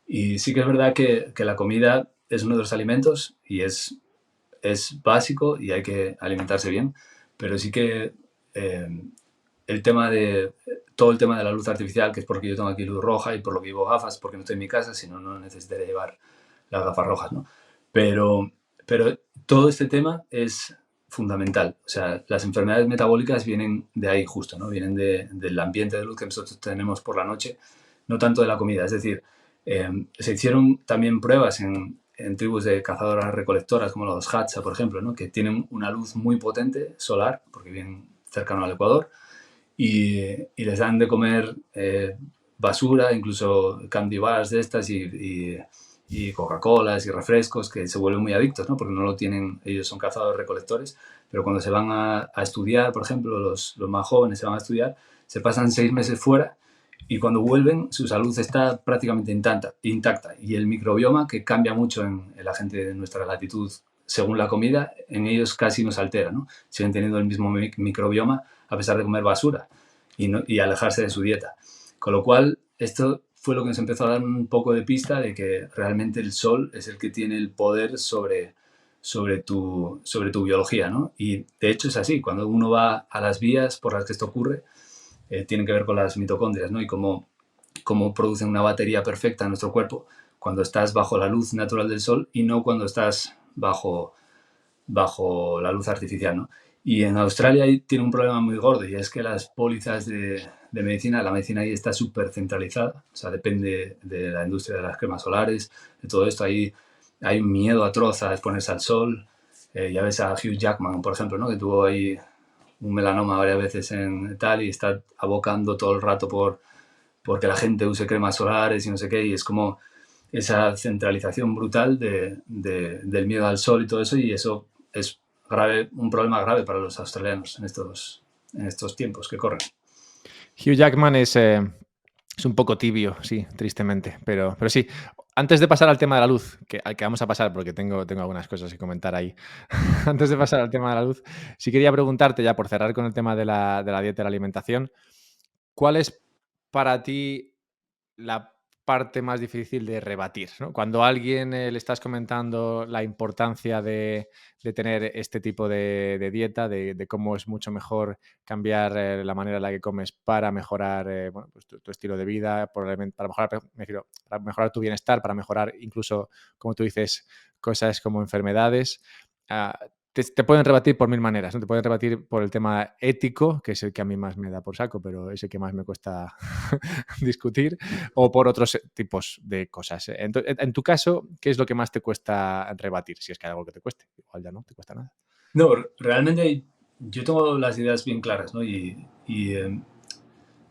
Y sí que es verdad que la comida es uno de los alimentos y es básico y hay que alimentarse bien, pero sí que eh, todo el tema de la luz artificial, que es porque yo tengo aquí luz roja y por lo que llevo gafas, porque no estoy en mi casa, si no, no necesitaría llevar las gafas rojas, ¿no? Pero, pero todo este tema es fundamental. O sea, las enfermedades metabólicas vienen de ahí justo, ¿no? Vienen del ambiente de luz que nosotros tenemos por la noche, no tanto de la comida. Es decir, se hicieron también pruebas en tribus de cazadoras recolectoras como los Hadza, por ejemplo, ¿no? Que tienen una luz muy potente solar, porque vienen cercano al Ecuador, y les dan de comer basura, incluso candy bars de estas y Coca-Colas y refrescos que se vuelven muy adictos, ¿no? Porque no lo tienen, ellos son cazadores recolectores, pero cuando se van a estudiar, por ejemplo, los más jóvenes se van a estudiar, se pasan 6 meses fuera y cuando vuelven su salud está prácticamente intacta y el microbioma, que cambia mucho en la gente de nuestra latitud según la comida, en ellos casi no se altera, ¿no? Siguen teniendo el mismo microbioma a pesar de comer basura y alejarse de su dieta. Con lo cual, esto fue lo que nos empezó a dar un poco de pista de que realmente el sol es el que tiene el poder sobre tu biología, ¿no? Y de hecho es así, cuando uno va a las vías por las que esto ocurre, tienen que ver con las mitocondrias, ¿no? Y cómo producen una batería perfecta en nuestro cuerpo cuando estás bajo la luz natural del sol y no cuando estás bajo la luz artificial, ¿no? Y en Australia tiene un problema muy gordo y es que las pólizas de medicina, la medicina ahí está súper centralizada, o sea, depende de la industria de las cremas solares, de todo esto. Ahí hay un miedo atroz a exponerse al sol. Ya ves a Hugh Jackman, por ejemplo, ¿no? Que tuvo ahí un melanoma varias veces en tal y está abocando todo el rato porque la gente use cremas solares y no sé qué, y es como esa centralización brutal del miedo al sol y todo eso, y eso es grave, un problema grave para los australianos en estos tiempos que corren. Hugh Jackman es un poco tibio, sí, tristemente, pero sí. Antes de pasar al tema de la luz, al que vamos a pasar porque tengo algunas cosas que comentar ahí. Antes de pasar al tema de la luz, sí quería preguntarte, ya por cerrar con el tema de la dieta y la alimentación, ¿cuál es para ti la parte más difícil de rebatir, ¿no? Cuando a alguien le estás comentando la importancia de tener este tipo de dieta, de cómo es mucho mejor cambiar la manera en la que comes para mejorar bueno, pues tu estilo de vida, probablemente para mejorar, para mejorar tu bienestar, para mejorar incluso, como tú dices, cosas como enfermedades. ah, te pueden rebatir por mil maneras, ¿no? Te pueden rebatir por el tema ético, que es el que a mí más me da por saco, pero es el que más me cuesta discutir, o por otros tipos de cosas. En tu caso, ¿qué es lo que más te cuesta rebatir? Si es que hay algo que te cueste, igual ya no te cuesta nada. No, realmente yo tengo las ideas bien claras, ¿no? Y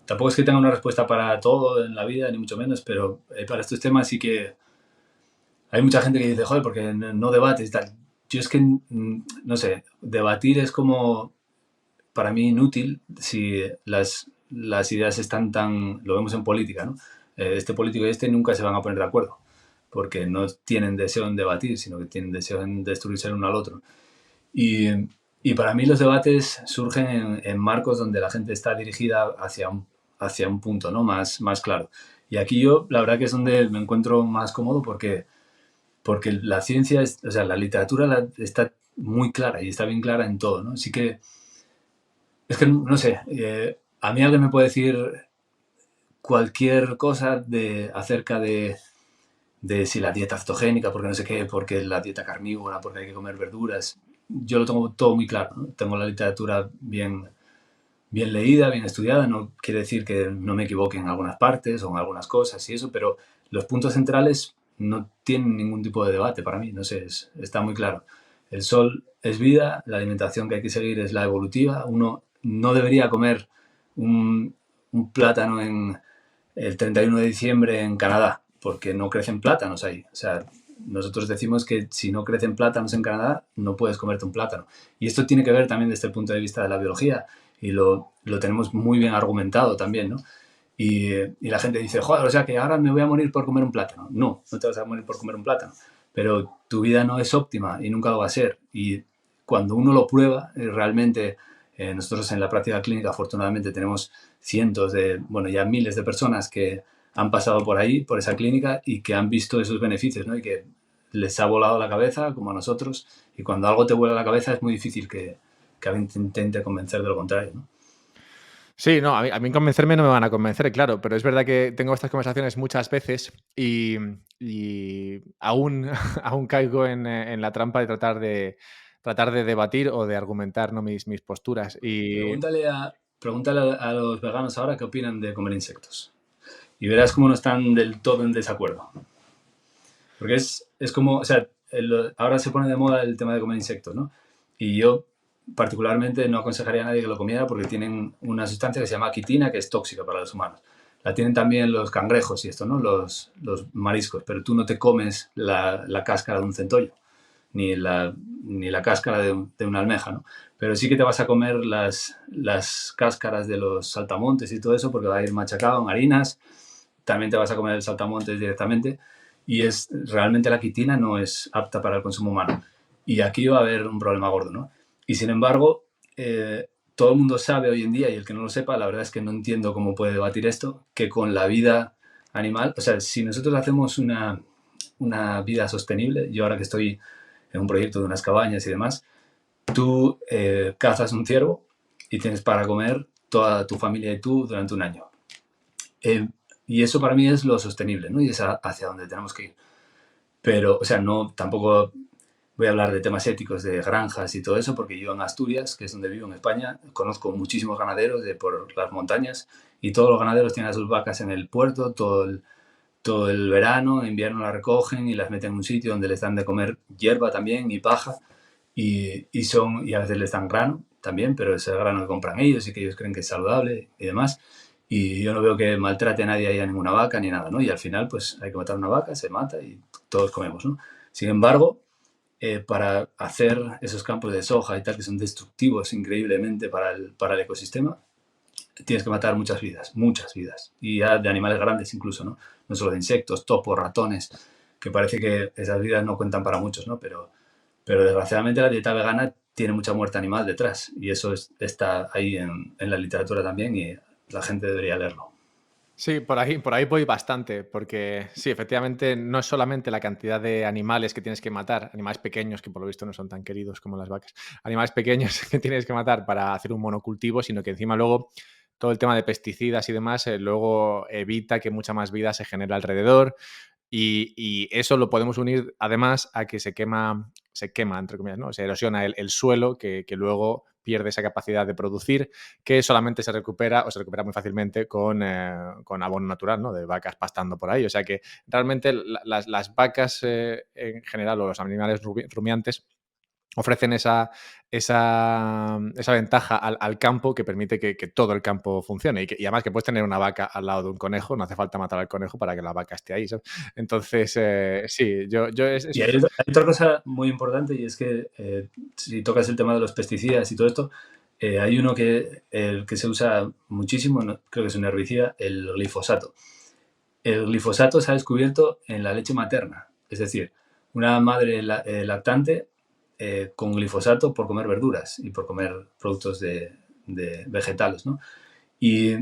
tampoco es que tenga una respuesta para todo en la vida, ni mucho menos, pero para estos temas sí que hay mucha gente que dice, joder, porque no debates y tal. Yo es que, no sé, debatir es como para mí inútil si las ideas están tan, lo vemos en política, ¿no? Este político y este nunca se van a poner de acuerdo, porque no tienen deseo en debatir, sino que tienen deseo en destruirse el uno al otro. Y, y para mí los debates surgen en marcos donde la gente está dirigida hacia un punto, ¿no? Más claro. Y aquí yo, la verdad que es donde me encuentro más cómodo porque la ciencia, o sea, la literatura está muy clara y está bien clara en todo, ¿no? Así que es que, no sé, a mí alguien me puede decir cualquier cosa acerca de si la dieta cetogénica, porque no sé qué, porque la dieta carnívora, porque hay que comer verduras. yo lo tengo todo muy claro, ¿no? Tengo la literatura bien leída, bien estudiada, no quiere decir que no me equivoque en algunas partes o en algunas cosas y eso, pero los puntos centrales no tienen ningún tipo de debate para mí, no sé, está muy claro. El sol es vida, la alimentación que hay que seguir es la evolutiva, uno no debería comer un plátano en el 31 de diciembre en Canadá, porque no crecen plátanos ahí. O sea, nosotros decimos que si no crecen plátanos en Canadá, no puedes comerte un plátano. Y esto tiene que ver también desde el punto de vista de la biología y lo tenemos muy bien argumentado también, ¿no? Y la gente dice, joder, o sea que ahora me voy a morir por comer un plátano. No, no te vas a morir por comer un plátano. Pero tu vida no es óptima y nunca lo va a ser. Y cuando uno lo prueba, realmente nosotros en la práctica clínica afortunadamente tenemos cientos de, bueno, ya miles de personas que han pasado por ahí, por esa clínica y que han visto esos beneficios, ¿no? Y que les ha volado la cabeza, como a nosotros. Y cuando algo te vuela la cabeza es muy difícil que alguien te intente convencer de lo contrario, ¿no? Sí, no, a mí convencerme no me van a convencer, claro, pero es verdad que tengo estas conversaciones muchas veces y aún, aún caigo en la trampa de tratar de debatir o de argumentar, ¿no? mis posturas. Y Pregúntale a los veganos ahora qué opinan de comer insectos. Y verás cómo no están del todo en desacuerdo. Porque es como, o sea, ahora se pone de moda el tema de comer insectos, ¿no? Y yo particularmente no aconsejaría a nadie que lo comiera porque tienen una sustancia que se llama quitina que es tóxica para los humanos. La tienen también los cangrejos y esto, ¿no? Los mariscos, pero tú no te comes la cáscara de un centollo, ni la cáscara de una almeja, ¿no? Pero sí que te vas a comer las cáscaras de los saltamontes y todo eso porque va a ir machacado en harinas. También te vas a comer el saltamontes directamente y realmente la quitina no es apta para el consumo humano. Y aquí va a haber un problema gordo, ¿no? Y sin embargo, todo el mundo sabe hoy en día, y el que no lo sepa, la verdad es que no entiendo cómo puede debatir esto, que con la vida animal, o sea, si nosotros hacemos una vida sostenible, yo ahora que estoy en un proyecto de unas cabañas y demás, tú cazas un ciervo y tienes para comer toda tu familia y tú durante un año. Y eso para mí es lo sostenible, ¿no? Y es hacia donde tenemos que ir. Pero, o sea, no, tampoco voy a hablar de temas éticos, de granjas y todo eso, porque yo en Asturias, que es donde vivo en España, conozco muchísimos ganaderos por las montañas y todos los ganaderos tienen a sus vacas en el puerto todo el verano, en invierno las recogen y las meten en un sitio donde les dan de comer hierba también y paja y a veces les dan grano también, pero es el grano que compran ellos y que ellos creen que es saludable y demás. Y yo no veo que maltrate a nadie ahí a ninguna vaca ni nada, ¿no? Y al final, pues hay que matar una vaca, se mata y todos comemos, ¿no? Sin embargo, para hacer esos campos de soja y tal, que son destructivos increíblemente para el ecosistema, tienes que matar muchas vidas. Y ya de animales grandes incluso, ¿no? No solo de insectos, topos, ratones, que parece que esas vidas no cuentan para muchos, ¿no? Pero desgraciadamente la dieta vegana tiene mucha muerte animal detrás y eso está ahí en la literatura también y la gente debería leerlo. sí, por ahí voy bastante, porque sí, efectivamente, no es solamente la cantidad de animales que tienes que matar, animales pequeños, que por lo visto no son tan queridos como las vacas, animales pequeños que tienes que matar para hacer un monocultivo, sino que encima luego todo el tema de pesticidas y demás, luego evita que mucha más vida se genere alrededor. Y eso lo podemos unir además a que se quema, entre comillas, ¿no? Se erosiona el suelo que luego pierde esa capacidad de producir, que solamente se recupera o se recupera muy fácilmente con abono natural, ¿no? De vacas pastando por ahí. O sea que realmente las vacas en general o los animales rumiantes ofrecen esa ventaja al campo que permite que todo el campo funcione y además que puedes tener una vaca al lado de un conejo, no hace falta matar al conejo para que la vaca esté ahí, ¿sabes? Entonces, sí, yo Y eso hay otra cosa muy importante y es que si tocas el tema de los pesticidas y todo esto, hay uno el que se usa muchísimo, creo que es un herbicida, el glifosato. El glifosato se ha descubierto en la leche materna, es decir, una madre lactante con glifosato por comer verduras y por comer productos de vegetales, ¿no? Y,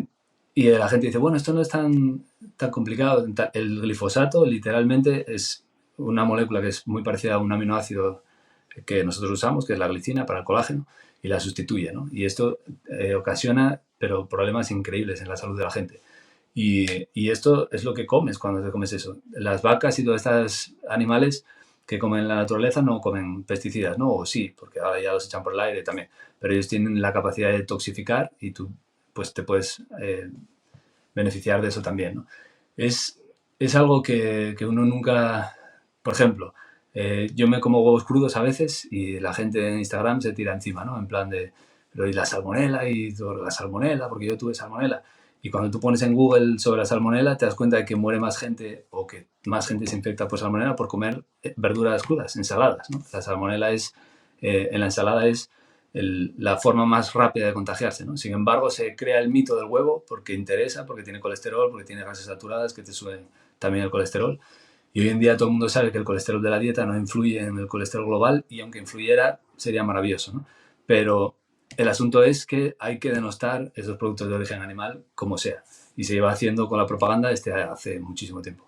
y la gente dice, bueno, esto no es tan complicado. El glifosato literalmente es una molécula que es muy parecida a un aminoácido que nosotros usamos, que es la glicina para el colágeno, y la sustituye, ¿no? Y esto ocasiona pero problemas increíbles en la salud de la gente. Y esto es lo que comes cuando te comes eso. Las vacas y todos estos animales que comen en la naturaleza no comen pesticidas, ¿no? O sí, porque ahora ya los echan por el aire también. Pero ellos tienen la capacidad de toxificar y tú pues te puedes beneficiar de eso también, ¿no? Es algo que uno nunca... Por ejemplo, yo me como huevos crudos a veces y la gente en Instagram se tira encima, ¿no? En plan de, pero y la salmonela, y la salmonela, porque yo tuve salmonela. Y cuando tú pones en Google sobre la salmonela, te das cuenta de que muere más gente o que más gente se infecta por salmonela por comer verduras crudas, ensaladas, ¿no? La salmonela en la ensalada es la forma más rápida de contagiarse, ¿no? Sin embargo, se crea el mito del huevo porque interesa, porque tiene colesterol, porque tiene grasas saturadas que te suben también el colesterol. Y hoy en día todo el mundo sabe que el colesterol de la dieta no influye en el colesterol global y aunque influyera sería maravilloso, ¿no? Pero el asunto es que hay que denostar esos productos de origen animal como sea. Y se lleva haciendo con la propaganda desde hace muchísimo tiempo.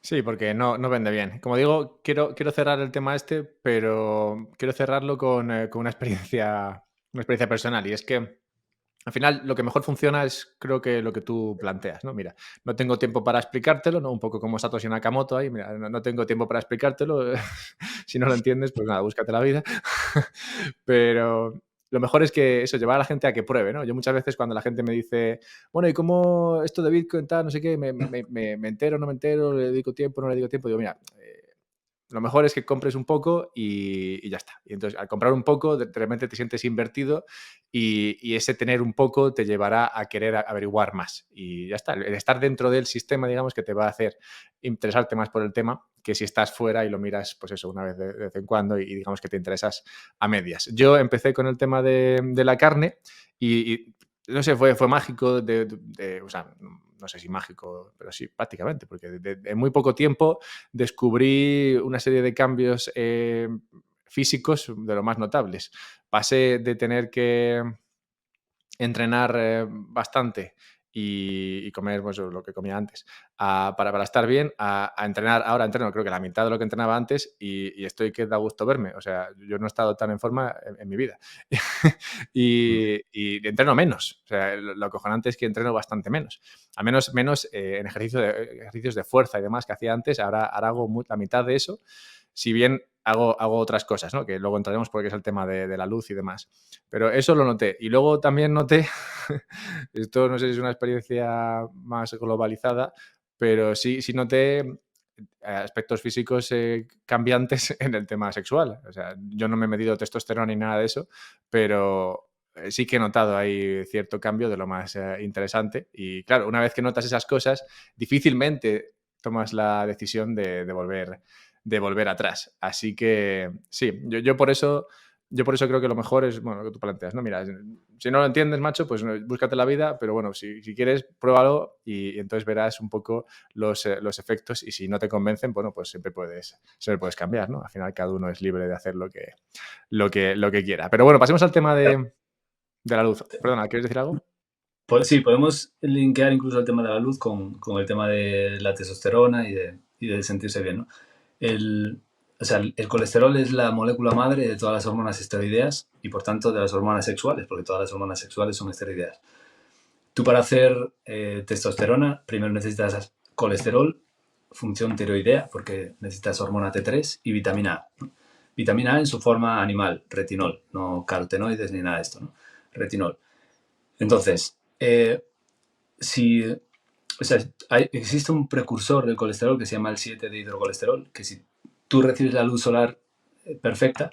Sí, porque no vende bien. Como digo, quiero cerrar el tema este, pero quiero cerrarlo con una experiencia personal. Y es que al final lo que mejor funciona es creo que lo que tú planteas, ¿no? Mira, no tengo tiempo para explicártelo, ¿no? Un poco como Satoshi Nakamoto ahí, mira, no tengo tiempo para explicártelo. Si no lo entiendes, pues nada, búscate la vida. Pero lo mejor es que eso, llevar a la gente a que pruebe, ¿no? Yo muchas veces cuando la gente me dice, bueno, ¿y cómo esto de Bitcoin, tal, no sé qué, me entero, no me entero, le dedico tiempo, no le dedico tiempo? Digo, mira, lo mejor es que compres un poco y ya está. Y entonces, al comprar un poco, de repente te sientes invertido y ese tener un poco te llevará a querer averiguar más. Y ya está. El estar dentro del sistema, digamos, que te va a hacer interesarte más por el tema que si estás fuera y lo miras, pues eso, una vez de vez en cuando y digamos que te interesas a medias. Yo empecé con el tema de la carne y no sé, fue mágico, o sea, no sé si mágico, pero sí, prácticamente, porque en muy poco tiempo descubrí una serie de cambios físicos de lo más notables. Pasé de tener que entrenar bastante y comer pues, lo que comía antes para estar bien, a entrenar, ahora entreno creo que la mitad de lo que entrenaba antes y estoy que da gusto verme. O sea, yo no he estado tan en forma en mi vida. y entreno menos. O sea, lo acojonante es que entreno bastante menos. Al menos en ejercicios de fuerza y demás que hacía antes, ahora hago la mitad de eso, si bien hago otras cosas, ¿no? Que luego entraremos porque es el tema de la luz y demás. Pero eso lo noté. Y luego también noté, esto no sé si es una experiencia más globalizada, pero sí noté aspectos físicos cambiantes en el tema sexual. O sea, yo no me he medido testosterona ni nada de eso, pero sí que he notado ahí cierto cambio de lo más interesante. Y claro, una vez que notas esas cosas, difícilmente tomas la decisión de volver atrás. Así que sí, yo por eso creo que lo mejor es, bueno, lo que tú planteas, ¿no? Mira, si no lo entiendes, macho, pues búscate la vida, pero bueno, si quieres, pruébalo y entonces verás un poco los efectos y si no te convencen, bueno, pues siempre puedes cambiar, ¿no? Al final cada uno es libre de hacer lo que quiera. Pero bueno, pasemos al tema de la luz. Perdona, ¿quieres decir algo? Pues sí, podemos linkear incluso el tema de la luz con el tema de la testosterona y de sentirse bien, ¿no? O sea, el colesterol es la molécula madre de todas las hormonas esteroideas y por tanto de las hormonas sexuales, porque todas las hormonas sexuales son esteroideas. Tú para hacer testosterona primero necesitas colesterol, función tiroidea, porque necesitas hormona T3 y vitamina A, ¿no? Vitamina A en su forma animal, retinol, no carotenoides ni nada de esto, ¿no? Retinol. Entonces, si, o sea, existe un precursor del colesterol que se llama el 7 de hidrocolesterol, que si tú recibes la luz solar perfecta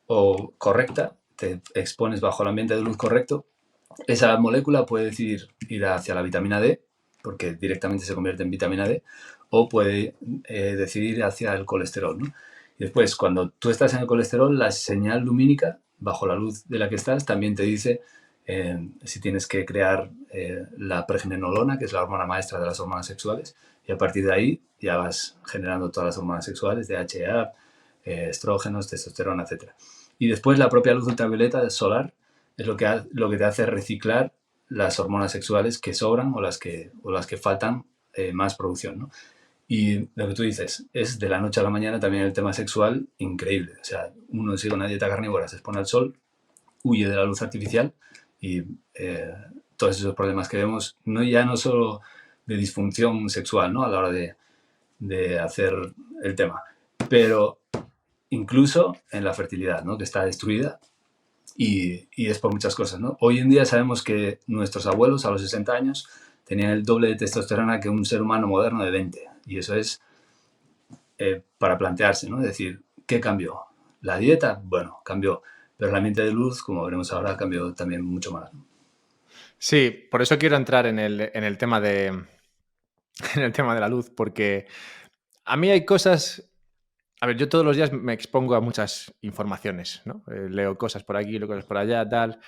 o correcta, te expones bajo el ambiente de luz correcto, esa molécula puede decidir ir hacia la vitamina D, porque directamente se convierte en vitamina D, o puede decidir hacia el colesterol, ¿no? Y después, cuando tú estás en el colesterol, la señal lumínica, bajo la luz de la que estás, también te dice si tienes que crear la pregnenolona, que es la hormona maestra de las hormonas sexuales, y a partir de ahí ya vas generando todas las hormonas sexuales, DHEA, estrógenos, testosterona, etc. Y después la propia luz ultravioleta solar es lo que te hace reciclar las hormonas sexuales que sobran o las que faltan más producción, ¿no? Y lo que tú dices, es de la noche a la mañana también el tema sexual increíble. O sea, uno sigue una dieta carnívora, se expone al sol, huye de la luz artificial y todos esos problemas que vemos, no solo de disfunción sexual, ¿no? A la hora de hacer el tema. pero incluso en la fertilidad, ¿no? Que está destruida y es por muchas cosas, ¿no? Hoy en día sabemos que nuestros abuelos a los 60 años tenían el doble de testosterona que un ser humano moderno de 20. Y eso es para plantearse, ¿no? Es decir, ¿qué cambió? ¿La dieta? Bueno, cambió. Pero el ambiente de luz, como veremos ahora, cambió también mucho más, ¿no? Sí, por eso quiero entrar en el tema de, en el tema de la luz, porque a mí hay cosas. A ver, yo todos los días me expongo a muchas informaciones, ¿no? Leo cosas por aquí, leo cosas por allá, tal,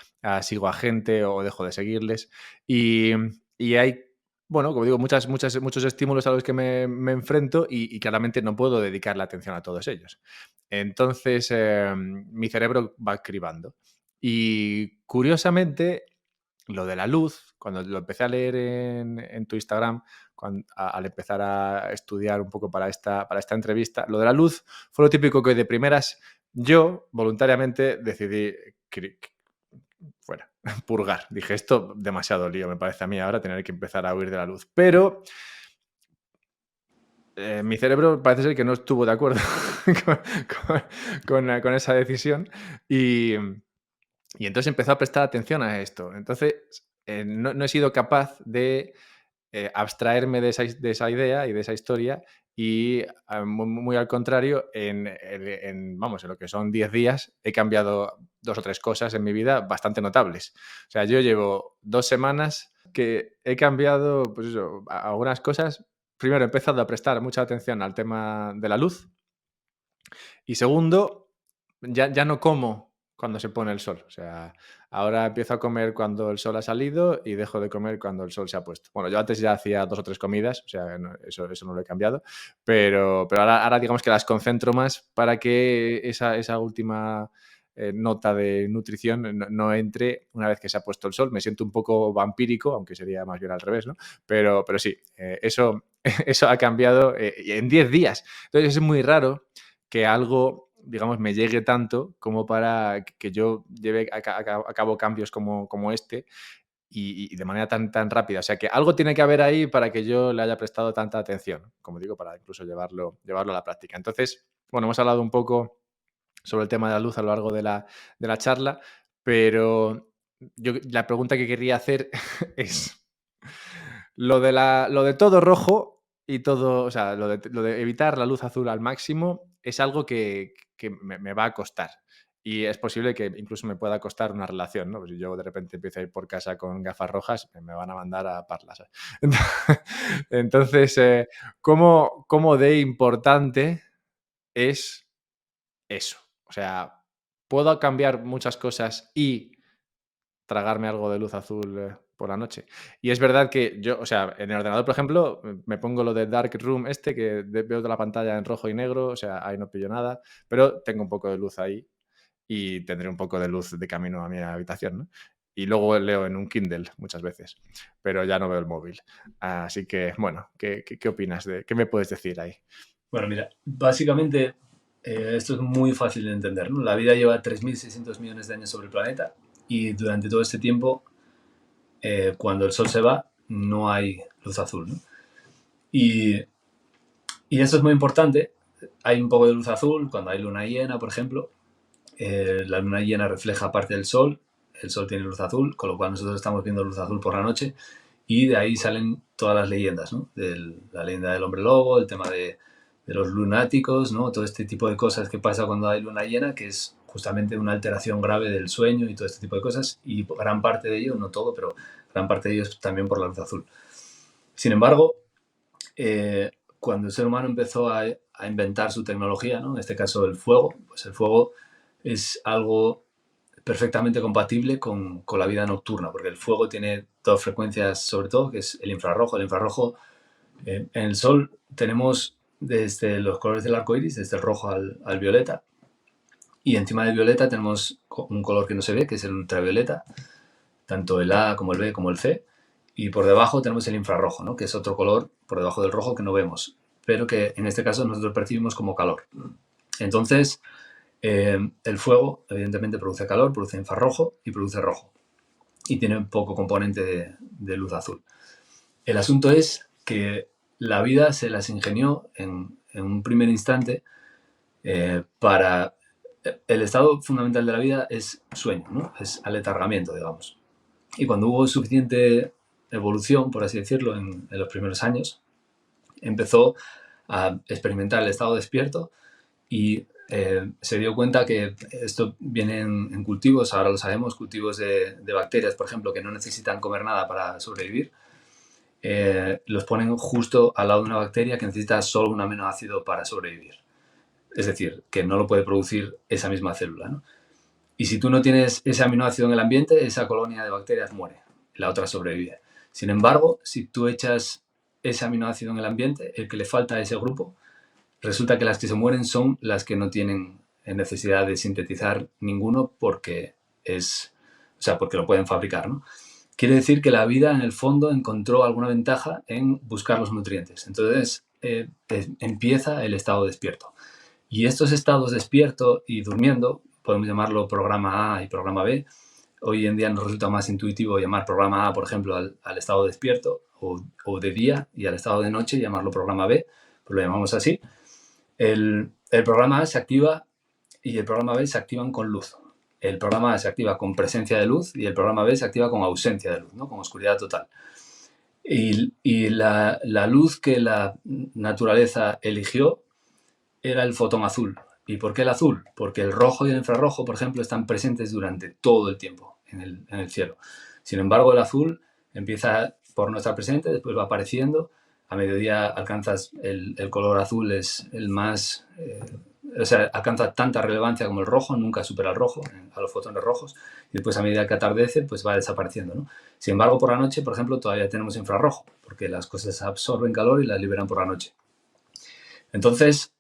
sigo a gente o dejo de seguirles. Y, y hay, bueno, como digo, muchos estímulos a los que me enfrento y claramente no puedo dedicar la atención a todos ellos. Entonces, mi cerebro va cribando. Y curiosamente, lo de la luz, cuando lo empecé a leer en tu Instagram, al empezar a estudiar un poco para esta entrevista, lo de la luz fue lo típico que de primeras yo voluntariamente decidí fuera, purgar. Dije, esto demasiado lío me parece a mí ahora tener que empezar a huir de la luz. Pero mi cerebro parece ser que no estuvo de acuerdo con, con esa decisión y, y entonces empezó a prestar atención a esto. Entonces, no he sido capaz de abstraerme de esa idea y de esa historia y muy al contrario, vamos, en lo que son 10 días he cambiado 2 o 3 cosas en mi vida bastante notables. O sea, yo llevo 2 semanas que he cambiado, pues eso, algunas cosas. Primero, he empezado a prestar mucha atención al tema de la luz y segundo, ya no como cuando se pone el sol. O sea, ahora empiezo a comer cuando el sol ha salido y dejo de comer cuando el sol se ha puesto. Bueno, yo antes ya hacía 2 o 3 comidas, o sea, eso no lo he cambiado, pero ahora digamos que las concentro más para que esa última, nota de nutrición no entre una vez que se ha puesto el sol. Me siento un poco vampírico, aunque sería más bien al revés, ¿no? Pero sí, eso eso ha cambiado, en 10 días. Entonces, es muy raro que algo, digamos, me llegue tanto como para que yo lleve a cabo cambios como este y de manera tan rápida. O sea, que algo tiene que haber ahí para que yo le haya prestado tanta atención, como digo, para incluso llevarlo a la práctica. Entonces, bueno, hemos hablado un poco sobre el tema de la luz a lo largo de la charla, pero la pregunta que quería hacer es lo de todo rojo y todo, o sea, lo de evitar la luz azul al máximo es algo que me va a costar. Y es posible que incluso me pueda costar una relación, ¿no? Pues si yo de repente empiezo a ir por casa con gafas rojas, me van a mandar a Parlas, ¿sabes? Entonces, ¿cómo de importante es eso? O sea, ¿puedo cambiar muchas cosas y tragarme algo de luz azul por la noche? Y es verdad que yo, o sea, en el ordenador, por ejemplo, me pongo lo de Dark Room que veo toda la pantalla en rojo y negro, o sea, ahí no pillo nada, pero tengo un poco de luz ahí y tendré un poco de luz de camino a mi habitación, ¿no? Y luego leo en un Kindle muchas veces, pero ya no veo el móvil. Así que, bueno, ¿qué opinas qué me puedes decir ahí? Bueno, mira, básicamente esto es muy fácil de entender, ¿no? La vida lleva 3.600 millones de años sobre el planeta y durante todo este tiempo, cuando el sol se va, no hay luz azul, ¿no? Y, y esto es muy importante. Hay un poco de luz azul cuando hay luna llena, por ejemplo. La luna llena refleja parte del sol, el sol tiene luz azul, con lo cual nosotros estamos viendo luz azul por la noche y de ahí salen todas las leyendas, ¿no? La leyenda del hombre lobo, el tema de los lunáticos, ¿no? Todo este tipo de cosas que pasa cuando hay luna llena, que es justamente una alteración grave del sueño y todo este tipo de cosas, y gran parte de ello, no todo, pero gran parte de ello es también por la luz azul. Sin embargo, cuando el ser humano empezó a inventar su tecnología, ¿no? En este caso el fuego, pues el fuego es algo perfectamente compatible con la vida nocturna, porque el fuego tiene dos frecuencias sobre todo, que es el infrarrojo. El infrarrojo, en el sol tenemos desde los colores del arco iris, desde el rojo al violeta, y encima del violeta tenemos un color que no se ve, que es el ultravioleta, tanto el A como el B como el C, y por debajo tenemos el infrarrojo, ¿no? Que es otro color por debajo del rojo que no vemos, pero que en este caso nosotros percibimos como calor. Entonces, el fuego evidentemente produce calor, produce infrarrojo y produce rojo, y tiene un poco componente de luz azul. El asunto es que la vida se las ingenió en un primer instante El estado fundamental de la vida es sueño, ¿no? Es aletargamiento, digamos. Y cuando hubo suficiente evolución, por así decirlo, en los primeros años, empezó a experimentar el estado despierto y se dio cuenta que esto viene en cultivos, ahora lo sabemos, cultivos de bacterias, por ejemplo, que no necesitan comer nada para sobrevivir. Los ponen justo al lado de una bacteria que necesita solo un aminoácido para sobrevivir. Es decir, que no lo puede producir esa misma célula, ¿no? Y si tú no tienes ese aminoácido en el ambiente, esa colonia de bacterias muere, la otra sobrevive. Sin embargo, si tú echas ese aminoácido en el ambiente, el que le falta a ese grupo, resulta que las que se mueren son las que no tienen necesidad de sintetizar ninguno porque porque lo pueden fabricar, ¿no? Quiere decir que la vida en el fondo encontró alguna ventaja en buscar los nutrientes. Entonces empieza el estado despierto. Y estos estados despierto y durmiendo, podemos llamarlo programa A y programa B. Hoy en día nos resulta más intuitivo llamar programa A, por ejemplo, al estado despierto o de día, y al estado de noche llamarlo programa B, pues lo llamamos así. El programa A se activa y el programa B se activan con luz. El programa A se activa con presencia de luz y el programa B se activa con ausencia de luz, ¿no? Con oscuridad total. Y la luz que la naturaleza eligió era el fotón azul. ¿Y por qué el azul? Porque el rojo y el infrarrojo, por ejemplo, están presentes durante todo el tiempo en el cielo. Sin embargo, el azul empieza por no estar presente, después va apareciendo. A mediodía alcanzas el color azul, es el más... alcanza tanta relevancia como el rojo, nunca supera el rojo, a los fotones rojos, y después a medida que atardece, pues va desapareciendo, ¿no? Sin embargo, por la noche, por ejemplo, todavía tenemos infrarrojo, porque las cosas absorben calor y las liberan por la noche. Entonces,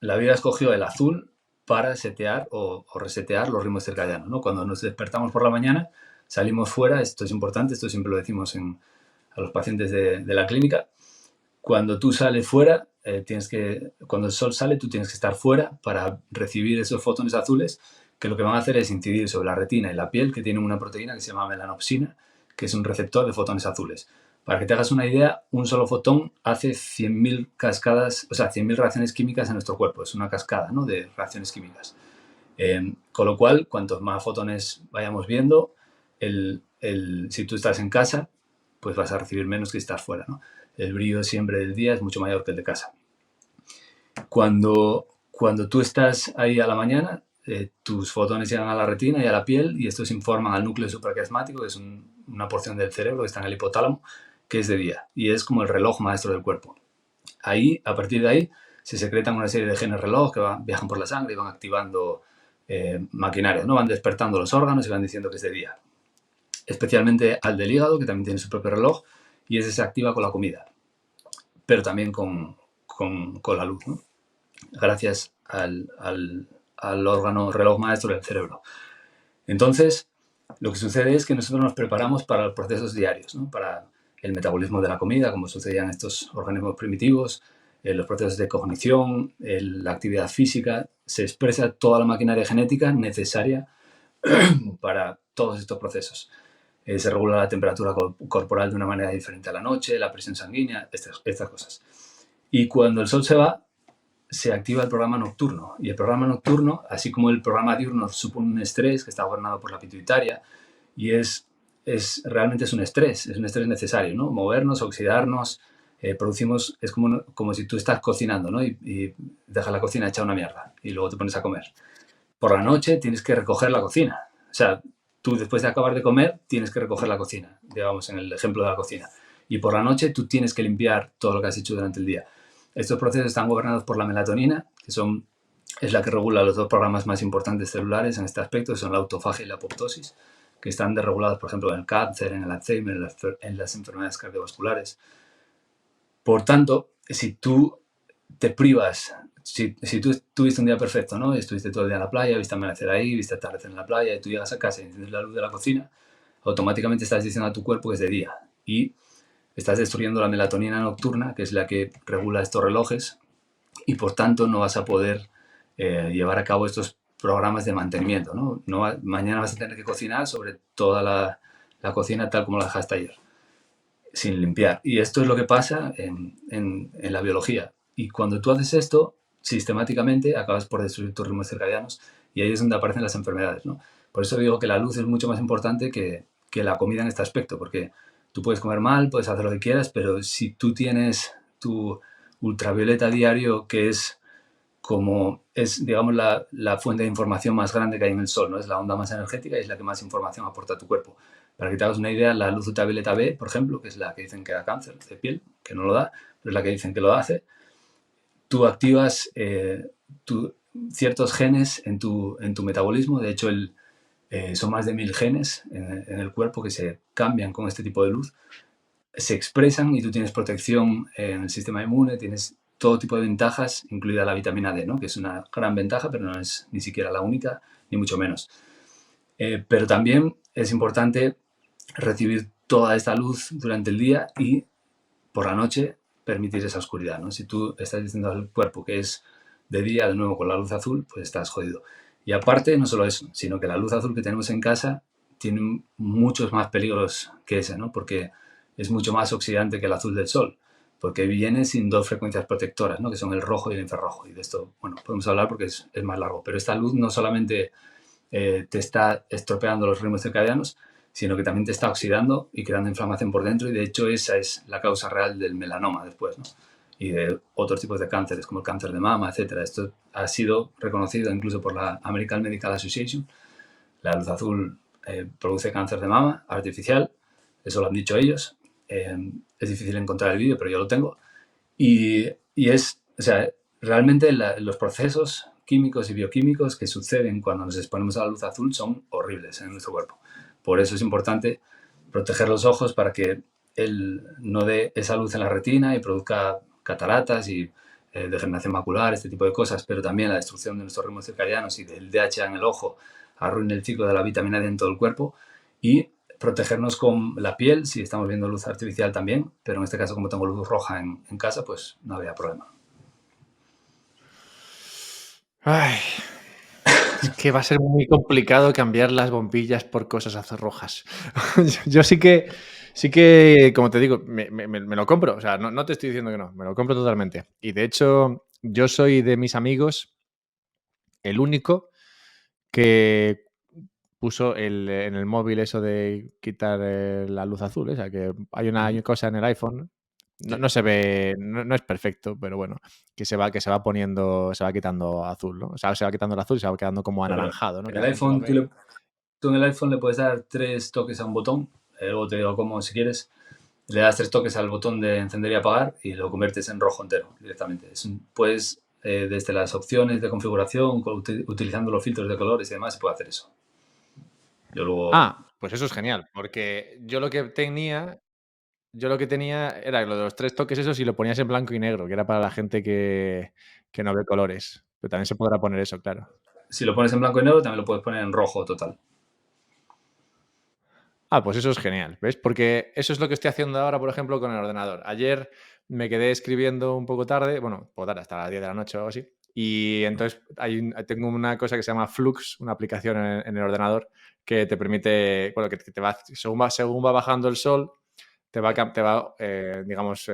la vida escogió el azul para setear o resetear los ritmos circadianos, ¿no? Cuando nos despertamos por la mañana, salimos fuera, esto es importante, esto siempre lo decimos a los pacientes de la clínica. Cuando tú sales fuera, cuando el sol sale, tú tienes que estar fuera para recibir esos fotones azules, que lo que van a hacer es incidir sobre la retina y la piel, que tienen una proteína que se llama melanopsina, que es un receptor de fotones azules. Para que te hagas una idea, un solo fotón hace 100.000 cascadas, 100.000 reacciones químicas en nuestro cuerpo. Es una cascada, ¿no?, de reacciones químicas. Con lo cual, cuantos más fotones vayamos viendo, si tú estás en casa, pues vas a recibir menos que si estás fuera, ¿no? El brillo siempre del día es mucho mayor que el de casa. Cuando tú estás ahí a la mañana, tus fotones llegan a la retina y a la piel, y estos informan al núcleo supraquiasmático, que es una porción del cerebro que está en el hipotálamo, que es de día, y es como el reloj maestro del cuerpo. Ahí, a partir de ahí, se secretan una serie de genes reloj que viajan por la sangre y van activando maquinaria, ¿no? Van despertando los órganos y van diciendo que es de día. Especialmente al del hígado, que también tiene su propio reloj, y ese se activa con la comida, pero también con la luz, ¿no? Gracias al órgano reloj maestro del cerebro. Entonces, lo que sucede es que nosotros nos preparamos para los procesos diarios, ¿no? Para el metabolismo de la comida, como sucedía en estos organismos primitivos, los procesos de cognición, la actividad física, se expresa toda la maquinaria genética necesaria para todos estos procesos. Se regula la temperatura corporal de una manera diferente a la noche, la presión sanguínea, estas cosas. Y cuando el sol se va, se activa el programa nocturno. Y el programa nocturno, así como el programa diurno, supone un estrés que está gobernado por la pituitaria, y realmente es un estrés necesario, ¿no? Movernos, oxidarnos, producimos, es como si tú estás cocinando, ¿no? Y dejas la cocina hecha una mierda y luego te pones a comer. Por la noche tienes que recoger la cocina. O sea, tú después de acabar de comer tienes que recoger la cocina, digamos, en el ejemplo de la cocina. Y por la noche tú tienes que limpiar todo lo que has hecho durante el día. Estos procesos están gobernados por la melatonina, que es la que regula los dos programas más importantes celulares en este aspecto, que son la autofagia y la apoptosis, que están desregulados, por ejemplo, en el cáncer, en el Alzheimer, en las enfermedades cardiovasculares. Por tanto, si tú te privas, si tú tuviste un día perfecto, ¿no? Estuviste todo el día en la playa, viste amanecer ahí, viste atardecer en la playa, y tú llegas a casa y enciendes la luz de la cocina, automáticamente estás diciendo a tu cuerpo que es de día. Y estás destruyendo la melatonina nocturna, que es la que regula estos relojes, y por tanto no vas a poder llevar a cabo estos programas de mantenimiento, ¿no? Mañana vas a tener que cocinar sobre toda la cocina tal como la dejaste ayer, sin limpiar. Y esto es lo que pasa en la biología. Y cuando tú haces esto, sistemáticamente acabas por destruir tus ritmos circadianos y ahí es donde aparecen las enfermedades, ¿no? Por eso digo que la luz es mucho más importante que la comida en este aspecto, porque tú puedes comer mal, puedes hacer lo que quieras, pero si tú tienes tu ultravioleta diario, que es como es, digamos, la fuente de información más grande que hay en el Sol, ¿no? Es la onda más energética y es la que más información aporta a tu cuerpo. Para que te hagas una idea, la luz ultravioleta B, por ejemplo, que es la que dicen que da cáncer de piel, que no lo da, pero es la que dicen que lo hace, tú activas ciertos genes en tu metabolismo. De hecho, son más de 1000 genes en el cuerpo que se cambian con este tipo de luz, se expresan y tú tienes protección en el sistema inmune, tienes todo tipo de ventajas, incluida la vitamina D, ¿no? Que es una gran ventaja, pero no es ni siquiera la única, ni mucho menos. Pero también es importante recibir toda esta luz durante el día y por la noche permitir esa oscuridad, ¿no? Si tú estás diciendo al cuerpo que es de día, de nuevo con la luz azul, pues estás jodido. Y aparte, no solo eso, sino que la luz azul que tenemos en casa tiene muchos más peligros que ese, ¿no? Porque es mucho más oxidante que el azul del sol, porque viene sin dos frecuencias protectoras, ¿no? Que son el rojo y el infrarrojo. Y de esto, bueno, podemos hablar porque es más largo. Pero esta luz no solamente te está estropeando los ritmos circadianos, sino que también te está oxidando y creando inflamación por dentro, y de hecho esa es la causa real del melanoma después, ¿no? Y de otros tipos de cánceres como el cáncer de mama, etc. Esto ha sido reconocido incluso por la American Medical Association. La luz azul produce cáncer de mama artificial, eso lo han dicho ellos. Es difícil encontrar el vídeo, pero yo lo tengo. Y es, o sea, realmente los procesos químicos y bioquímicos que suceden cuando nos exponemos a la luz azul son horribles en nuestro cuerpo. Por eso es importante proteger los ojos para que él no dé esa luz en la retina y produzca cataratas y degeneración macular, este tipo de cosas, pero también la destrucción de nuestros ritmos circadianos y del DHA en el ojo arruine el ciclo de la vitamina D en todo el cuerpo, y protegernos con la piel si estamos viendo luz artificial también, pero en este caso como tengo luz roja en casa, pues no había problema. Ay, es que va a ser muy complicado cambiar las bombillas por cosas azul rojas. Yo sí que, como te digo, me lo compro. O sea, no te estoy diciendo que no, me lo compro totalmente. Y de hecho, yo soy de mis amigos el único que puso en el móvil eso de quitar la luz azul. O sea, que hay una cosa en el iPhone. No se ve, no es perfecto, pero bueno, que se va poniendo, se va quitando azul, ¿no? O sea, se va quitando el azul y se va quedando como Claro, anaranjado, ¿no? en Que el la gente lo iPhone, ve. tú en el iPhone le puedes dar 3 toques a un botón, luego te digo cómo si quieres. Le das 3 toques al botón de encender y apagar y lo conviertes en rojo entero directamente. Puedes, desde las opciones de configuración, utilizando los filtros de colores y demás, se puede hacer eso. Yo luego... Pues eso es genial, porque yo lo que tenía era lo de los 3 toques esos y lo ponías en blanco y negro, que era para la gente que no ve colores. Pero también se podrá poner eso, claro. Si lo pones en blanco y negro, también lo puedes poner en rojo total. Pues eso es genial, ¿ves? Porque eso es lo que estoy haciendo ahora, por ejemplo, con el ordenador. Ayer me quedé escribiendo un poco tarde, bueno, puedo dar hasta las 10 de la noche o algo así, y entonces tengo una cosa que se llama Flux, una aplicación en el ordenador que te permite, bueno, que te va, según va bajando el sol, te va digamos,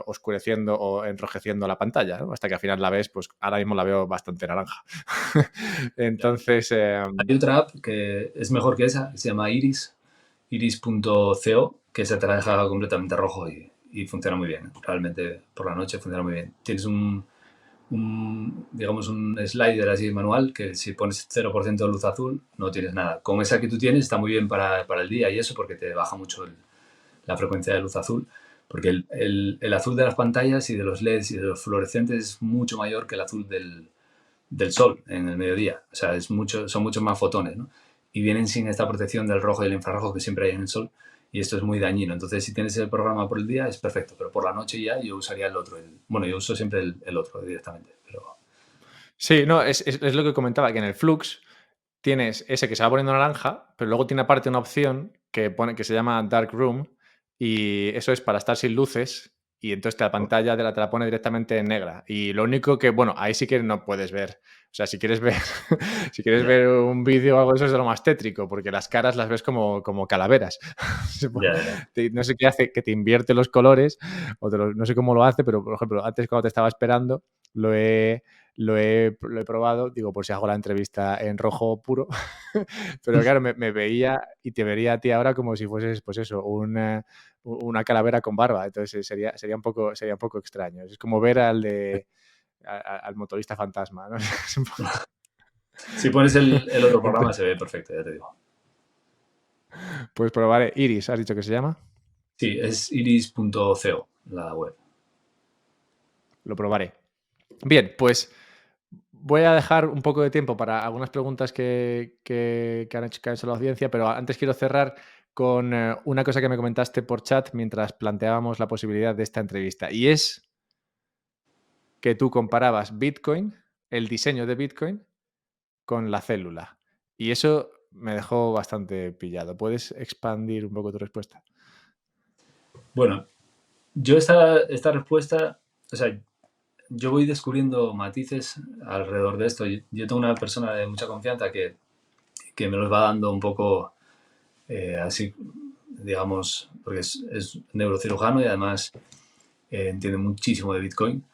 oscureciendo o enrojeciendo la pantalla, ¿no? Hasta que al final la ves, pues ahora mismo la veo bastante naranja. Entonces, Hay otra app que es mejor que esa, se llama Iris, iris.co, que se te la deja completamente rojo y funciona muy bien. Realmente por la noche funciona muy bien. Tienes digamos, un slider así manual que si pones 0% de luz azul no tienes nada. Con esa que tú tienes está muy bien para el día y eso, porque te baja mucho la frecuencia de luz azul, porque el azul de las pantallas y de los LEDs y de los fluorescentes es mucho mayor que el azul del sol en el mediodía. O sea, son muchos más fotones, ¿no? Y vienen sin esta protección del rojo y el infrarrojo que siempre hay en el sol, y esto es muy dañino. Entonces, si tienes el programa por el día, es perfecto, pero por la noche ya yo usaría el otro. Bueno, yo uso siempre el otro directamente, pero... sí, no, es lo que comentaba, que en el Flux tienes ese que se va poniendo naranja, pero luego tiene aparte una opción que se llama Dark Room, y eso es para estar sin luces, y entonces la pantalla te la pone directamente en negra. Y lo único que, bueno, ahí sí que no puedes ver. O sea, si quieres ver, si quieres Ya, ver un vídeo o algo de eso es de lo más tétrico, porque las caras las ves como calaveras. ya. No sé qué hace, que te invierte los colores, no sé cómo lo hace, pero por ejemplo, antes cuando te estaba esperando, lo he lo he probado, digo, por si hago la entrevista en rojo puro, pero claro, me veía y te vería a ti ahora como si fueses, pues eso, una calavera con barba, entonces sería un poco extraño. Es como ver al motorista fantasma, ¿no? Es un poco... Si pones el otro programa Entonces, se ve perfecto, ya te digo. pues probaré. Iris, ¿has dicho que se llama? Sí, es iris.co, la web. Lo probaré. Bien, pues voy a dejar un poco de tiempo para algunas preguntas que ha hecho la audiencia, pero antes quiero cerrar con una cosa que me comentaste por chat mientras planteábamos la posibilidad de esta entrevista. Y es que tú comparabas Bitcoin, el diseño de Bitcoin, con la célula. Y eso me dejó bastante pillado. ¿Puedes expandir un poco tu respuesta? Bueno, yo esta respuesta, o sea, yo voy descubriendo matices alrededor de esto. Yo tengo una persona de mucha confianza que me los va dando un poco así, digamos, porque es neurocirujano y además entiende muchísimo de Bitcoin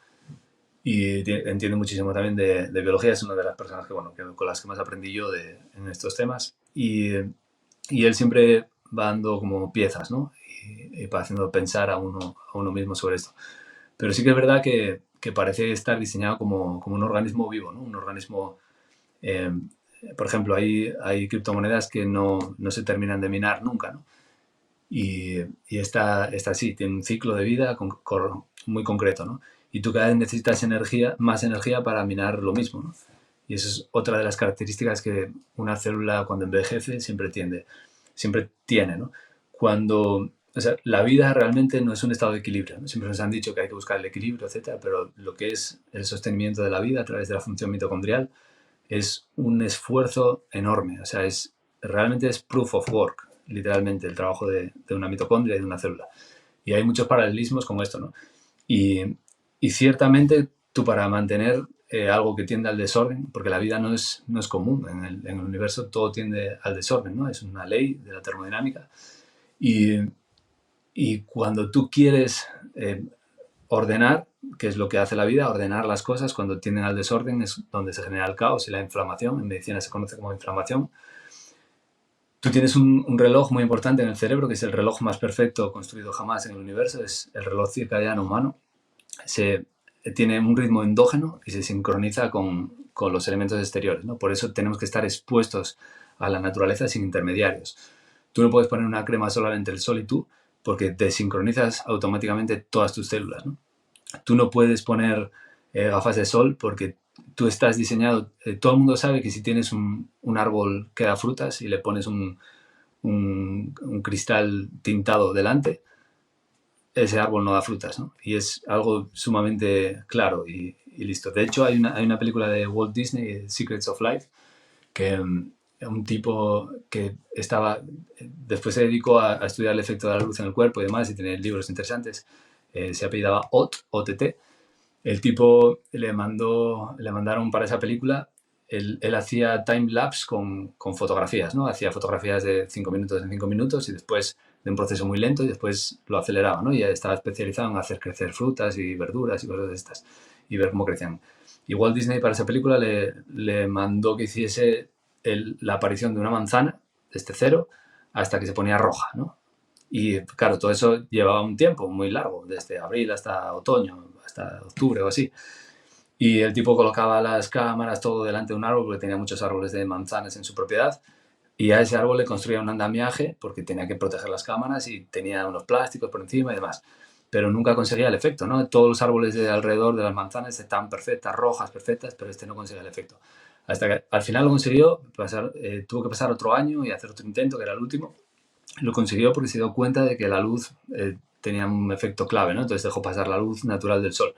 y entiende muchísimo también de biología. Es una de las personas con las que más aprendí yo en estos temas. Y él siempre va dando como piezas, ¿no? Y va haciendo pensar a uno mismo sobre esto. Pero sí que es verdad que parece estar diseñado como un organismo vivo, ¿no? Un organismo, eh, por ejemplo, hay criptomonedas que no se terminan de minar nunca, ¿no? Y esta sí, tiene un ciclo de vida muy concreto, ¿no? Y tú cada vez necesitas más energía para minar lo mismo, ¿no? Y eso es otra de las características que una célula cuando envejece siempre tiene, ¿no? O sea, la vida realmente no es un estado de equilibrio, ¿no? Siempre nos han dicho que hay que buscar el equilibrio, etcétera, pero lo que es el sostenimiento de la vida a través de la función mitocondrial es un esfuerzo enorme. O sea, realmente es proof of work, literalmente, el trabajo de una mitocondria y de una célula. Y hay muchos paralelismos como esto, ¿no? Y ciertamente tú para mantener algo que tiende al desorden, porque la vida no es común, en el universo todo tiende al desorden, ¿no? Es una ley de la termodinámica. Y, y cuando tú quieres ordenar, que es lo que hace la vida, ordenar las cosas, cuando tienden al desorden es donde se genera el caos y la inflamación. En medicina se conoce como inflamación. Tú tienes un reloj muy importante en el cerebro, que es el reloj más perfecto construido jamás en el universo, es el reloj circadiano humano. Tiene un ritmo endógeno y se sincroniza con los elementos exteriores, ¿no? Por eso tenemos que estar expuestos a la naturaleza sin intermediarios. Tú no puedes poner una crema solar entre el sol y tú porque te sincronizas automáticamente todas tus células, ¿no? Tú no puedes poner gafas de sol porque tú estás diseñado, todo el mundo sabe que si tienes un árbol que da frutas y le pones un cristal tintado delante, ese árbol no da frutas, ¿no? Y es algo sumamente claro y listo. De hecho, hay una película de Walt Disney, Secrets of Life, que un tipo que después se dedicó a estudiar el efecto de la luz en el cuerpo y demás y tener libros interesantes, se apellidaba OTT. El tipo le mandaron para esa película, él hacía time-lapse con fotografías, ¿no? Hacía fotografías de 5 minutos en 5 minutos y después de un proceso muy lento y después lo aceleraba, ¿no? Y estaba especializado en hacer crecer frutas y verduras y cosas de estas y ver cómo crecían. Y Walt Disney para esa película le mandó que hiciese la aparición de una manzana desde cero hasta que se ponía roja, ¿no? Y claro, todo eso llevaba un tiempo muy largo, desde abril hasta otoño, hasta octubre o así. Y el tipo colocaba las cámaras todo delante de un árbol porque tenía muchos árboles de manzanas en su propiedad. Y a ese árbol le construía un andamiaje porque tenía que proteger las cámaras y tenía unos plásticos por encima y demás. Pero nunca conseguía el efecto, ¿no? Todos los árboles de alrededor de las manzanas estaban perfectas, rojas, perfectas, pero este no conseguía el efecto. Hasta que al final lo consiguió, tuvo que pasar otro año y hacer otro intento, que era el último. Lo consiguió porque se dio cuenta de que la luz tenía un efecto clave, ¿no? Entonces dejó pasar la luz natural del sol.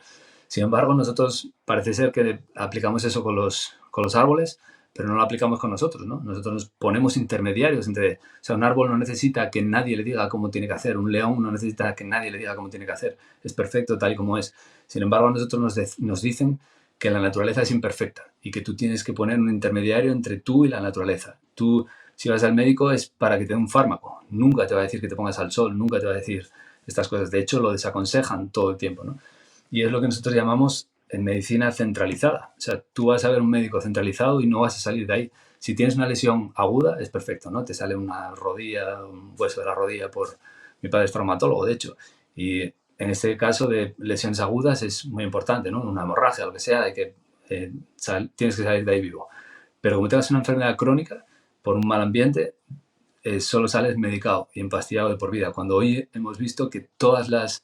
Sin embargo, nosotros parece ser que aplicamos eso con los árboles, pero no lo aplicamos con nosotros, ¿no? Nosotros nos ponemos intermediarios entre... O sea, un árbol no necesita que nadie le diga cómo tiene que hacer, un león no necesita que nadie le diga cómo tiene que hacer, es perfecto tal y como es. Sin embargo, a nosotros nos dicen que la naturaleza es imperfecta y que tú tienes que poner un intermediario entre tú y la naturaleza. Tú, si vas al médico, es para que te dé un fármaco. Nunca te va a decir que te pongas al sol, nunca te va a decir estas cosas. De hecho, lo desaconsejan todo el tiempo, ¿no? Y es lo que nosotros llamamos en medicina centralizada. O sea, tú vas a ver un médico centralizado y no vas a salir de ahí. Si tienes una lesión aguda, es perfecto, ¿no? Te sale una rodilla, un hueso de la rodilla Mi padre es traumatólogo, de hecho. Y en este caso de lesiones agudas es muy importante, ¿no? Una hemorragia, lo que sea, tienes que salir de ahí vivo. Pero como tengas una enfermedad crónica, por un mal ambiente, solo sales medicado y empastillado de por vida. Cuando hoy hemos visto que todas las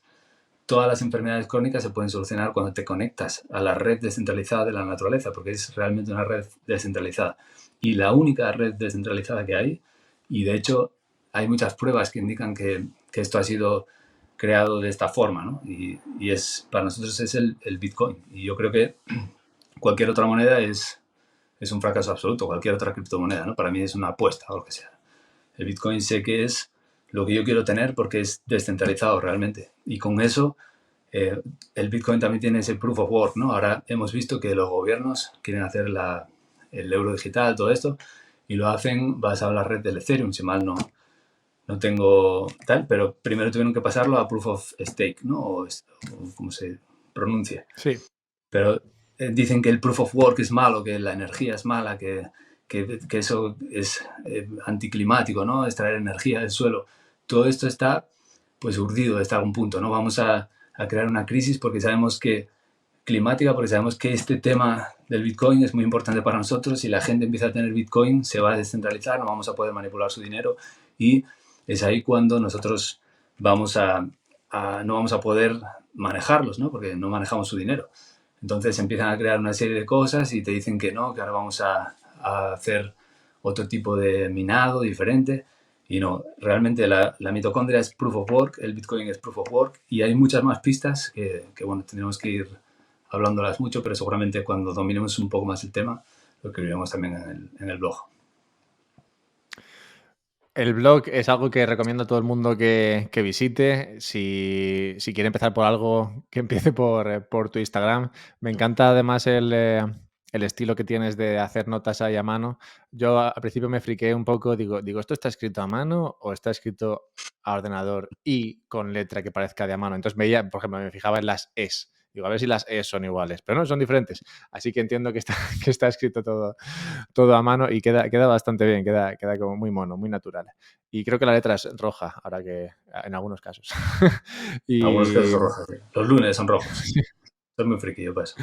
enfermedades crónicas se pueden solucionar cuando te conectas a la red descentralizada de la naturaleza, porque es realmente una red descentralizada. Y la única red descentralizada que hay, y de hecho hay muchas pruebas que indican que esto ha sido creado de esta forma, ¿no? Y para nosotros es el Bitcoin. Y yo creo que cualquier otra moneda es un fracaso absoluto, cualquier otra criptomoneda, ¿no? Para mí es una apuesta o lo que sea. El Bitcoin sé que es lo que yo quiero tener porque es descentralizado realmente. Y con eso, el Bitcoin también tiene ese proof of work, ¿no? Ahora hemos visto que los gobiernos quieren hacer el euro digital, todo esto, y lo hacen basado en la red del Ethereum, si mal no tengo tal, pero primero tuvieron que pasarlo a proof of stake, ¿no? O como se pronuncia. Sí. Pero dicen que el proof of work es malo, que la energía es mala, que eso es anticlimático, ¿no? Extraer energía del suelo. Todo esto está pues urdido hasta algún punto, ¿no? Vamos a crear una crisis porque sabemos que este tema del Bitcoin es muy importante para nosotros. Si la gente empieza a tener Bitcoin, se va a descentralizar, no vamos a poder manipular su dinero y es ahí cuando nosotros no vamos a poder manejarlos, ¿no? Porque no manejamos su dinero. Entonces empiezan a crear una serie de cosas y te dicen que no, que ahora vamos a hacer otro tipo de minado diferente. Y no, realmente la mitocondria es proof of work, el Bitcoin es proof of work y hay muchas más pistas que bueno, tendremos que ir hablándolas mucho, pero seguramente cuando dominemos un poco más el tema lo escribiremos también en el blog. El blog es algo que recomiendo a todo el mundo que visite. Si quiere empezar por algo, que empiece por tu Instagram. Me encanta además el estilo que tienes de hacer notas ahí a mano. Yo al principio me friqué un poco, digo, ¿esto está escrito a mano o está escrito a ordenador y con letra que parezca de a mano? Entonces veía, por ejemplo, me fijaba en las es. Digo, a ver si las es son iguales, pero no, son diferentes. Así que entiendo que está escrito todo a mano y queda bastante bien, queda como muy mono, muy natural. Y creo que la letra es roja, ahora que en algunos casos. Algunos casos Y son rojos, sí. Los lunes son rojos. Soy muy friki, yo pues.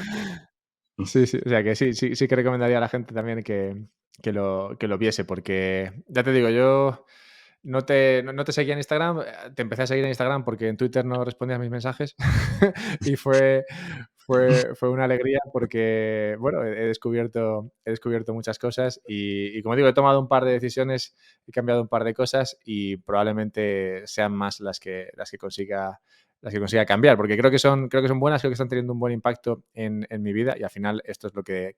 sí, o sea que sí que recomendaría a la gente también que lo viese, porque ya te digo, yo no te seguía en Instagram, te empecé a seguir en Instagram porque en Twitter no respondías a mis mensajes y fue una alegría porque, bueno, he descubierto muchas cosas y como digo, he tomado un par de decisiones, he cambiado un par de cosas y probablemente sean más las que consiga cambiar, porque creo que son buenas, creo que están teniendo un buen impacto en mi vida y al final esto es lo que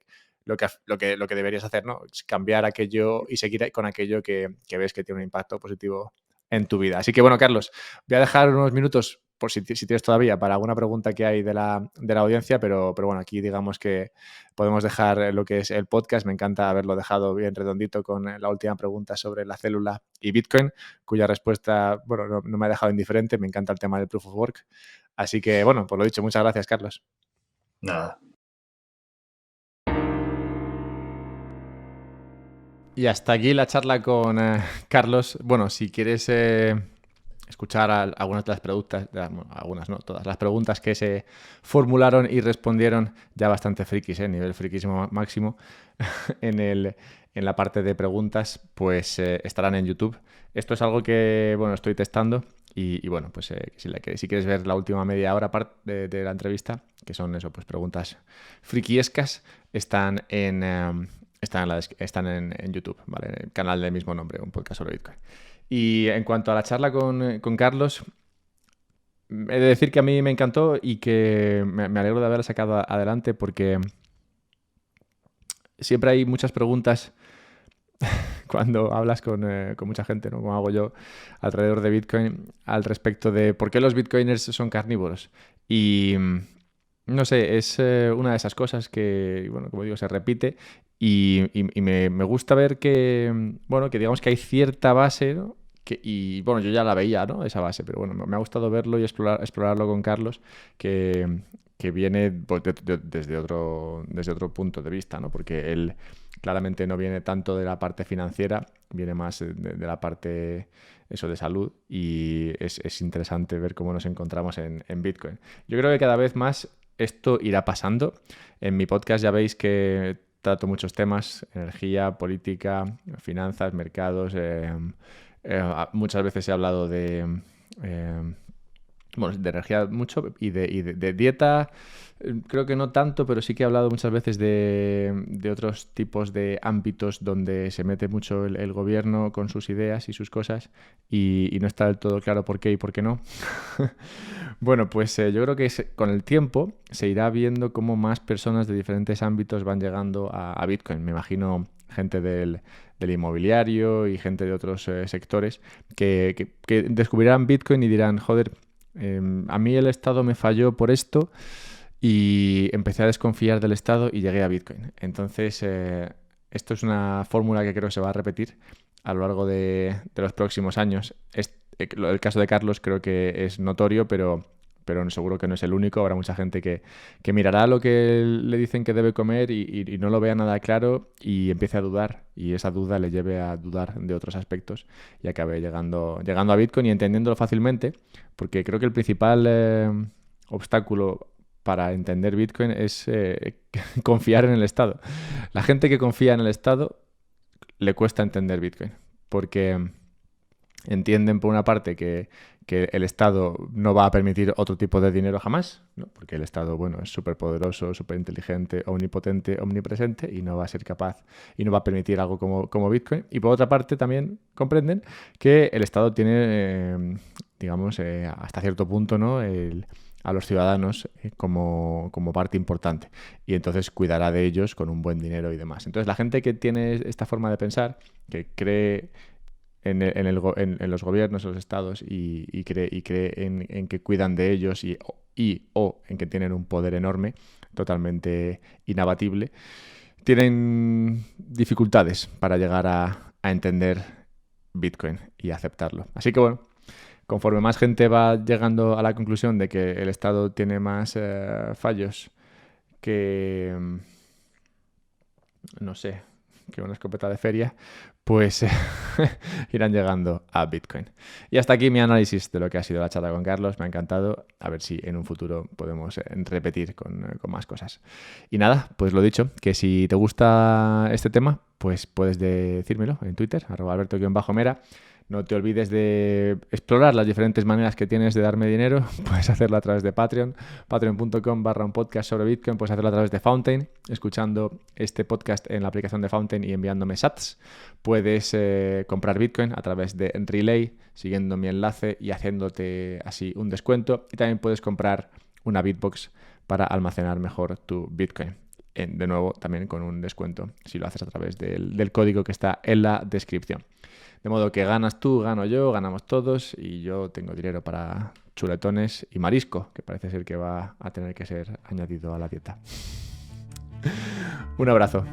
deberías hacer, ¿no? Es cambiar aquello y seguir con aquello que ves que tiene un impacto positivo en tu vida. Así que bueno, Carlos, voy a dejar unos minutos por si tienes todavía para alguna pregunta que hay de la audiencia, pero bueno, aquí digamos que podemos dejar lo que es el podcast. Me encanta haberlo dejado bien redondito con la última pregunta sobre la célula y Bitcoin, cuya respuesta, bueno, no me ha dejado indiferente. Me encanta el tema del Proof of Work. Así que, bueno, pues lo dicho, muchas gracias, Carlos. Nada. Y hasta aquí la charla con Carlos. Bueno, si quieres escuchar algunas de las preguntas, algunas no, todas las preguntas que se formularon y respondieron, ya bastante frikis, nivel frikismo máximo, en la parte de preguntas, pues estarán en YouTube. Esto es algo que, bueno, estoy testando y bueno, pues si quieres ver la última media hora de la entrevista, que son eso, pues preguntas frikiescas, están en YouTube, ¿vale? En el canal del mismo nombre, un podcast sobre Bitcoin. Y en cuanto a la charla con Carlos, he de decir que a mí me encantó y que me alegro de haberla sacado adelante porque siempre hay muchas preguntas cuando hablas con mucha gente, ¿no? Como hago yo alrededor de Bitcoin, al respecto de por qué los bitcoiners son carnívoros. Y no sé, es una de esas cosas que, bueno, como digo, se repite y me gusta ver que, bueno, que digamos que hay cierta base, ¿no? Y bueno, yo ya la veía, ¿no? Esa base, pero bueno, me ha gustado verlo y explorarlo con Carlos, que que viene pues, desde otro punto de vista, ¿no? Porque él claramente no viene tanto de la parte financiera, viene más de la parte eso de salud, y es interesante ver cómo nos encontramos en Bitcoin. Yo creo que cada vez más esto irá pasando. En mi podcast ya veis que trato muchos temas: energía, política, finanzas, mercados. Muchas veces he hablado de energía mucho y de dieta. Creo que no tanto, pero sí que he hablado muchas veces de otros tipos de ámbitos donde se mete mucho el gobierno con sus ideas y sus cosas, y no está del todo claro por qué y por qué no. Bueno, pues yo creo que con el tiempo se irá viendo cómo más personas de diferentes ámbitos van llegando a Bitcoin. Me imagino gente del inmobiliario y gente de otros sectores que descubrirán Bitcoin y dirán, joder, a mí el Estado me falló por esto y empecé a desconfiar del Estado y llegué a Bitcoin. Entonces, esto es una fórmula que creo que se va a repetir a lo largo de los próximos años. El caso de Carlos creo que es notorio, pero seguro que no es el único. Habrá mucha gente que mirará lo que le dicen que debe comer y no lo vea nada claro y empiece a dudar, y esa duda le lleve a dudar de otros aspectos y acabe llegando a Bitcoin y entendiéndolo fácilmente, porque creo que el principal obstáculo para entender Bitcoin es confiar en el Estado. La gente que confía en el Estado le cuesta entender Bitcoin, porque entienden por una parte que el Estado no va a permitir otro tipo de dinero jamás, ¿no? Porque el Estado, bueno, es súper poderoso, súper inteligente, omnipotente, omnipresente, y no va a ser capaz y no va a permitir algo como Bitcoin. Y por otra parte también comprenden que el Estado tiene, digamos, hasta cierto punto, ¿no?, a los ciudadanos como parte importante, y entonces cuidará de ellos con un buen dinero y demás. Entonces la gente que tiene esta forma de pensar, que cree en los gobiernos, en los estados, y cree en que cuidan de ellos o en que tienen un poder enorme, totalmente inabatible, tienen dificultades para llegar a entender Bitcoin y aceptarlo. Así que bueno, conforme más gente va llegando a la conclusión de que el Estado tiene más fallos que, no sé, que una escopeta de feria, pues irán llegando a Bitcoin. Y hasta aquí mi análisis de lo que ha sido la charla con Carlos. Me ha encantado. A ver si en un futuro podemos repetir con más cosas. Y nada, pues lo dicho, que si te gusta este tema, pues puedes decírmelo en Twitter, @alberto_mera. No te olvides de explorar las diferentes maneras que tienes de darme dinero. Puedes hacerlo a través de Patreon, patreon.com/un podcast sobre Bitcoin. Puedes hacerlo a través de Fountain, escuchando este podcast en la aplicación de Fountain y enviándome sats. Puedes comprar Bitcoin a través de Relay, siguiendo mi enlace y haciéndote así un descuento. Y también puedes comprar una Bitbox para almacenar mejor tu Bitcoin. De nuevo, también con un descuento si lo haces a través del código que está en la descripción. De modo que ganas tú, gano yo, ganamos todos, y yo tengo dinero para chuletones y marisco, que parece ser que va a tener que ser añadido a la dieta. Un abrazo.